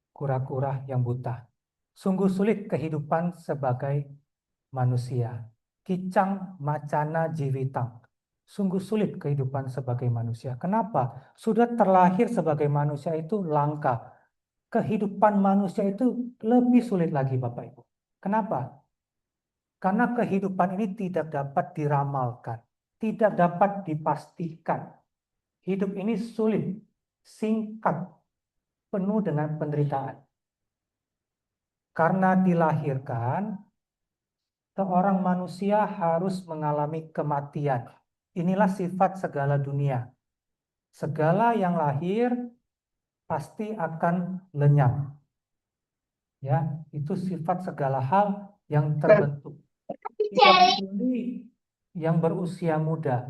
kura-kura yang buta. Sungguh sulit kehidupan sebagai manusia. Kicang macana jiwitang. Sungguh sulit kehidupan sebagai manusia. Kenapa? Sudah terlahir sebagai manusia itu langka. Kehidupan manusia itu lebih sulit lagi, Bapak Ibu. Kenapa? Karena kehidupan ini tidak dapat diramalkan, tidak dapat dipastikan. Hidup ini sulit, singkat, penuh dengan penderitaan. Karena dilahirkan, seorang manusia harus mengalami kematian. Inilah sifat segala dunia. Segala yang lahir pasti akan lenyap. Ya, itu sifat segala hal yang terbentuk. Tidak peduli yang berusia muda,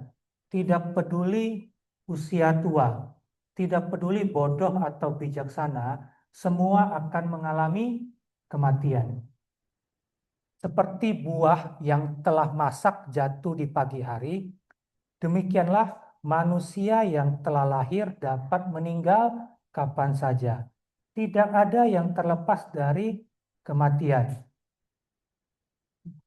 tidak peduli usia tua, tidak peduli bodoh atau bijaksana, semua akan mengalami kematian. Seperti buah yang telah masak jatuh di pagi hari, demikianlah manusia yang telah lahir dapat meninggal kapan saja. Tidak ada yang terlepas dari kematian.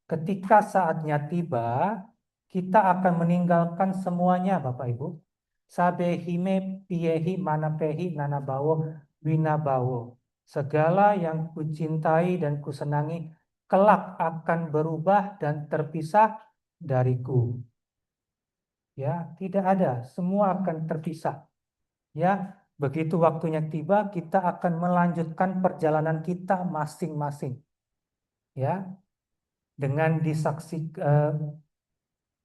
Ketika saatnya tiba, kita akan meninggalkan semuanya, Bapak Ibu. Sabehime piyehi manapehi nanabawo winabawo. Segala yang kucintai dan kusenangi kelak akan berubah dan terpisah dariku. Ya, tidak ada, semua akan terpisah. Ya, begitu waktunya tiba, kita akan melanjutkan perjalanan kita masing-masing. Ya, dengan disaksikan,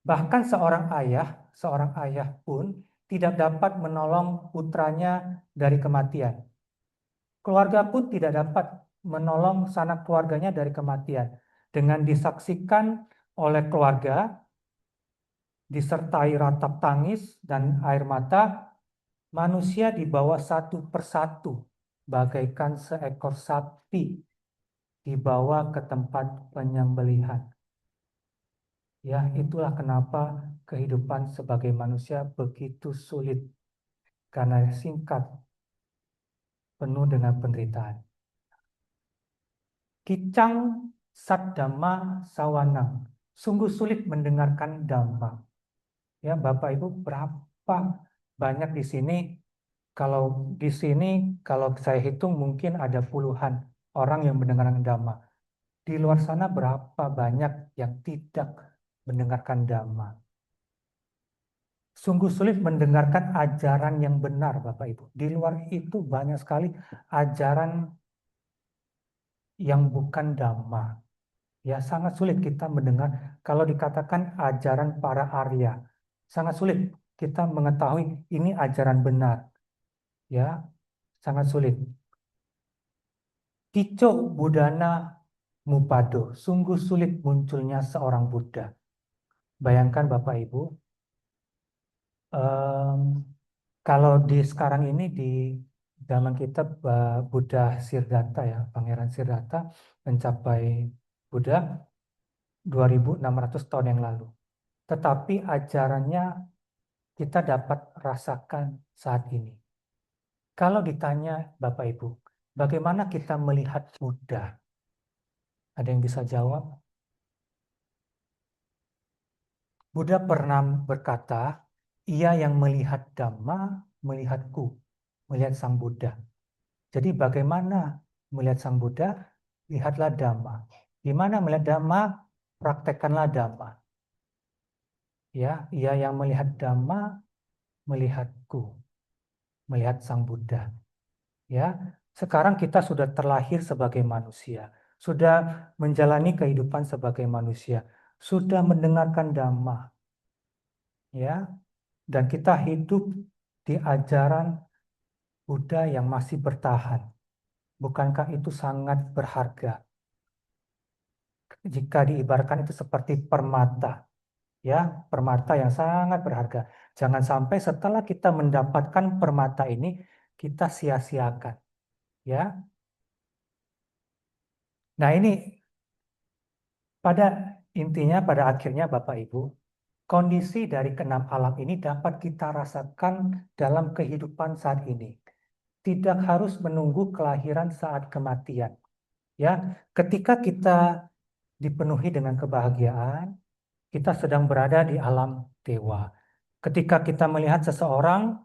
bahkan seorang ayah pun tidak dapat menolong putranya dari kematian. Keluarga pun tidak dapat menolong sanak keluarganya dari kematian. Dengan disaksikan oleh keluarga, disertai ratap tangis dan air mata, manusia dibawa satu persatu, bagaikan seekor sapi dibawa ke tempat penyembelihan. Ya, itulah kenapa kehidupan sebagai manusia begitu sulit, karena singkat, penuh dengan penderitaan. Kicang Saddhamma Sawanang. Sungguh sulit mendengarkan Dhamma. Ya, Bapak Ibu, berapa banyak di sini? Kalau di sini, kalau saya hitung mungkin ada puluhan orang yang mendengarkan Dhamma. Di luar sana berapa banyak yang tidak mendengarkan Dhamma? Sungguh sulit mendengarkan ajaran yang benar, Bapak Ibu. Di luar itu banyak sekali ajaran yang bukan Dhamma. Ya, sangat sulit kita mendengar kalau dikatakan ajaran para Arya. Sangat sulit kita mengetahui ini ajaran benar. Ya, sangat sulit. Ticuk Budana Mupado, sungguh sulit munculnya seorang Buddha. Bayangkan Bapak Ibu, em, kalau di sekarang ini di zaman kita Buddha Siddhartha ya, Pangeran Siddhartha mencapai Buddha 2600 tahun yang lalu. Tetapi ajarannya kita dapat rasakan saat ini. Kalau ditanya Bapak Ibu, bagaimana kita melihat Buddha? Ada yang bisa jawab? Buddha pernah berkata, ia yang melihat Dhamma, melihatku, melihat Sang Buddha. Jadi bagaimana melihat Sang Buddha? Lihatlah Dhamma. Di mana melihat Dhamma? Praktekkanlah Dhamma. Ya, ia yang melihat Dhamma, melihatku, melihat Sang Buddha. Ya, sekarang kita sudah terlahir sebagai manusia, sudah menjalani kehidupan sebagai manusia, sudah mendengarkan Dhamma, ya, dan kita hidup di ajaran Buddha yang masih bertahan. Bukankah itu sangat berharga? Jika diibaratkan itu seperti permata, ya, permata yang sangat berharga. Jangan sampai setelah kita mendapatkan permata ini kita sia-siakan, ya. Nah, ini pada intinya, pada akhirnya Bapak Ibu, kondisi dari keenam alam ini dapat kita rasakan dalam kehidupan saat ini. Tidak harus menunggu kelahiran saat kematian. Ya, ketika kita dipenuhi dengan kebahagiaan, kita sedang berada di alam dewa. Ketika kita melihat seseorang,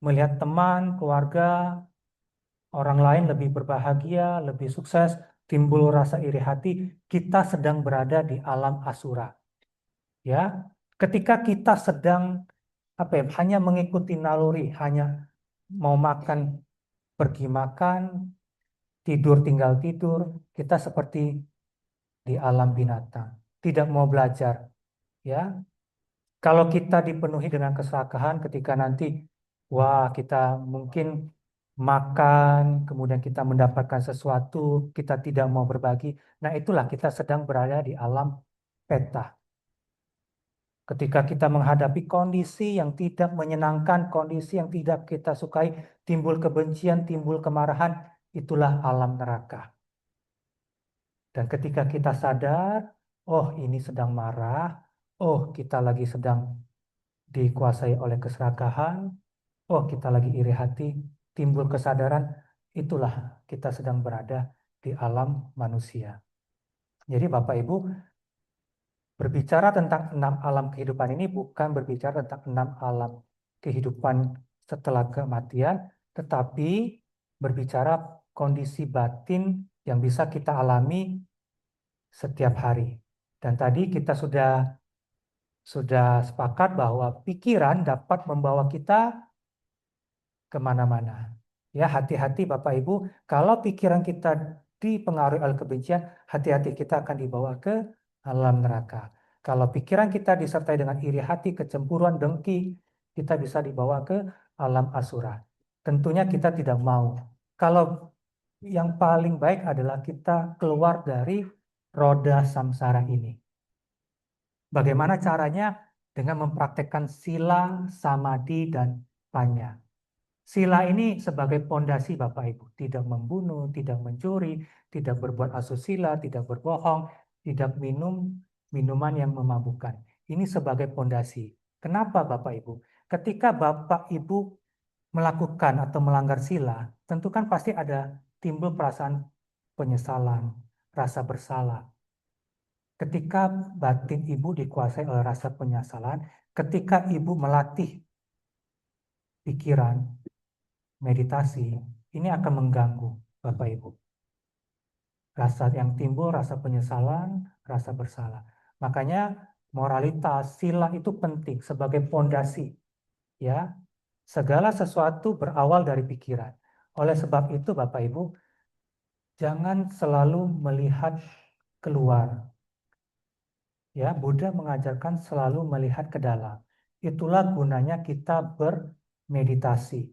melihat teman, keluarga, orang lain lebih berbahagia, lebih sukses, timbul rasa iri hati, kita sedang berada di alam asura. Ya, ketika kita sedang hanya mengikuti naluri, hanya mau makan pergi makan, tidur tinggal tidur, kita seperti di alam binatang, tidak mau belajar. Ya, kalau kita dipenuhi dengan keserakahan ketika nanti, wah, kita mungkin makan, kemudian kita mendapatkan sesuatu, kita tidak mau berbagi. Nah, itulah kita sedang berada di alam peta. Ketika kita menghadapi kondisi yang tidak menyenangkan, kondisi yang tidak kita sukai, timbul kebencian, timbul kemarahan, itulah alam neraka. Dan ketika kita sadar, oh ini sedang marah, oh kita lagi sedang dikuasai oleh keserakahan, oh kita lagi iri hati, timbul kesadaran, itulah kita sedang berada di alam manusia. Jadi Bapak Ibu, berbicara tentang 6 alam kehidupan ini bukan berbicara tentang 6 alam kehidupan setelah kematian, tetapi berbicara kondisi batin yang bisa kita alami setiap hari. Dan tadi kita sudah sepakat bahwa pikiran dapat membawa kita kemana-mana. Ya, hati-hati Bapak Ibu, kalau pikiran kita dipengaruhi oleh kebencian, hati-hati kita akan dibawa ke alam neraka. Kalau pikiran kita disertai dengan iri hati, kecemburuan, dengki, kita bisa dibawa ke alam asura. Tentunya kita tidak mau. Kalau yang paling baik adalah kita keluar dari roda samsara ini. Bagaimana caranya? Dengan mempraktekkan sila, samadhi, dan panya. Sila ini sebagai pondasi Bapak Ibu, tidak membunuh, tidak mencuri, tidak berbuat asusila, tidak berbohong, tidak minum minuman yang memabukkan. Ini sebagai pondasi. Kenapa Bapak Ibu? Ketika Bapak Ibu melakukan atau melanggar sila, tentu kan pasti ada timbul perasaan penyesalan, rasa bersalah. Ketika batin ibu dikuasai oleh rasa penyesalan, ketika ibu melatih pikiran, meditasi, ini akan mengganggu Bapak Ibu. Rasa yang timbul, rasa penyesalan, rasa bersalah. Makanya moralitas, sila itu penting sebagai pondasi. Ya, segala sesuatu berawal dari pikiran. Oleh sebab itu Bapak Ibu, jangan selalu melihat keluar. Ya, Buddha mengajarkan selalu melihat ke dalam. Itulah gunanya kita bermeditasi.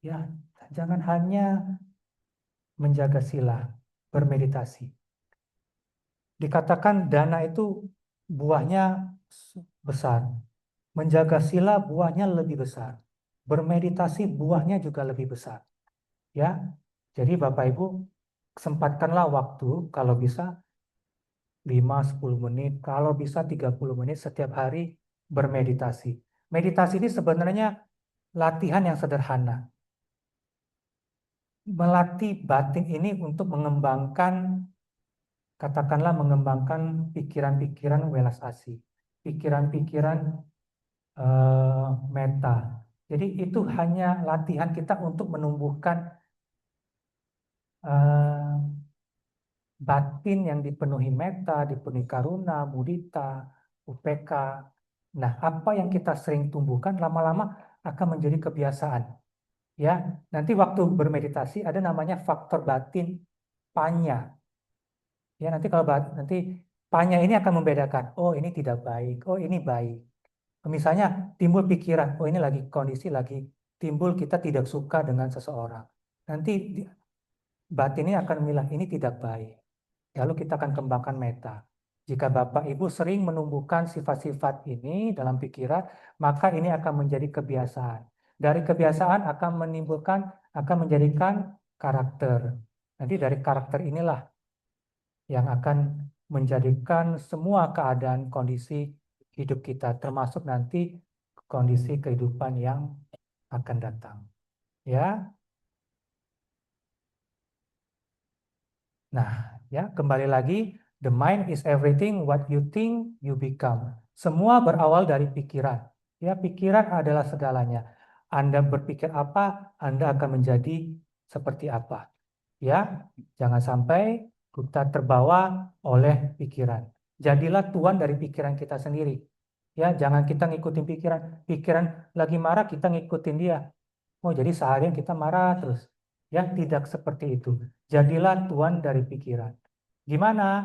Ya, jangan hanya menjaga sila, bermeditasi. Dikatakan dana itu buahnya besar. Menjaga sila buahnya lebih besar. Bermeditasi buahnya juga lebih besar. Ya. Jadi Bapak Ibu, sempatkanlah waktu kalau bisa 5-10 menit, kalau bisa 30 menit setiap hari bermeditasi. Meditasi ini sebenarnya latihan yang sederhana. Melatih batin ini untuk mengembangkan, katakanlah mengembangkan pikiran-pikiran welas asih, pikiran-pikiran meta. Jadi itu hanya latihan kita untuk menumbuhkan batin yang dipenuhi meta, dipenuhi karuna, mudita, upeka. Nah, apa yang kita sering tumbuhkan lama-lama akan menjadi kebiasaan. Ya, nanti waktu bermeditasi ada namanya faktor batin panya. Ya, nanti kalau nanti panya ini akan membedakan, oh ini tidak baik, oh ini baik. Misalnya timbul pikiran, oh ini lagi kondisi lagi timbul kita tidak suka dengan seseorang. Nanti batin ini akan bilang ini tidak baik. Lalu kita akan kembangkan meta. Jika Bapak Ibu sering menumbuhkan sifat-sifat ini dalam pikiran, maka ini akan menjadi kebiasaan. Dari kebiasaan akan menimbulkan, akan menjadikan karakter. Nanti dari karakter inilah yang akan menjadikan semua keadaan kondisi hidup kita, termasuk nanti kondisi kehidupan yang akan datang. Ya. Nah, ya, kembali lagi, the mind is everything what you think you become. Semua berawal dari pikiran. Ya, pikiran adalah segalanya. Anda berpikir apa, Anda akan menjadi seperti apa. Ya, jangan sampai kita terbawa oleh pikiran. Jadilah tuan dari pikiran kita sendiri. Ya, jangan kita ngikutin pikiran. Pikiran lagi marah, kita ngikutin dia. Oh, jadi seharian kita marah terus. Ya, tidak seperti itu. Jadilah tuan dari pikiran. Gimana?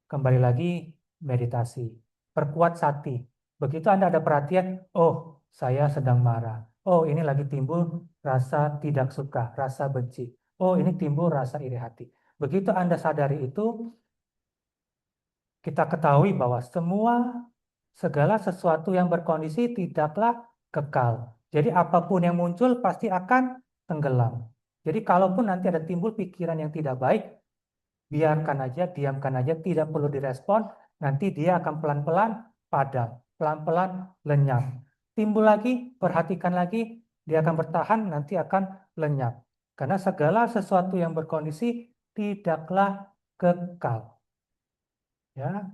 Kembali lagi meditasi. Perkuat sati. Begitu Anda ada perhatian, oh, saya sedang marah. Oh, ini lagi timbul rasa tidak suka, rasa benci. Oh, ini timbul rasa iri hati. Begitu Anda sadari itu, kita ketahui bahwa segala sesuatu yang berkondisi tidaklah kekal. Jadi apapun yang muncul pasti akan tenggelam. Jadi kalaupun nanti ada timbul pikiran yang tidak baik, biarkan aja, diamkan aja, tidak perlu direspon, nanti dia akan pelan-pelan padam, pelan-pelan lenyap. Timbul lagi, perhatikan lagi, dia akan bertahan, nanti akan lenyap. Karena segala sesuatu yang berkondisi tidaklah kekal. Ya,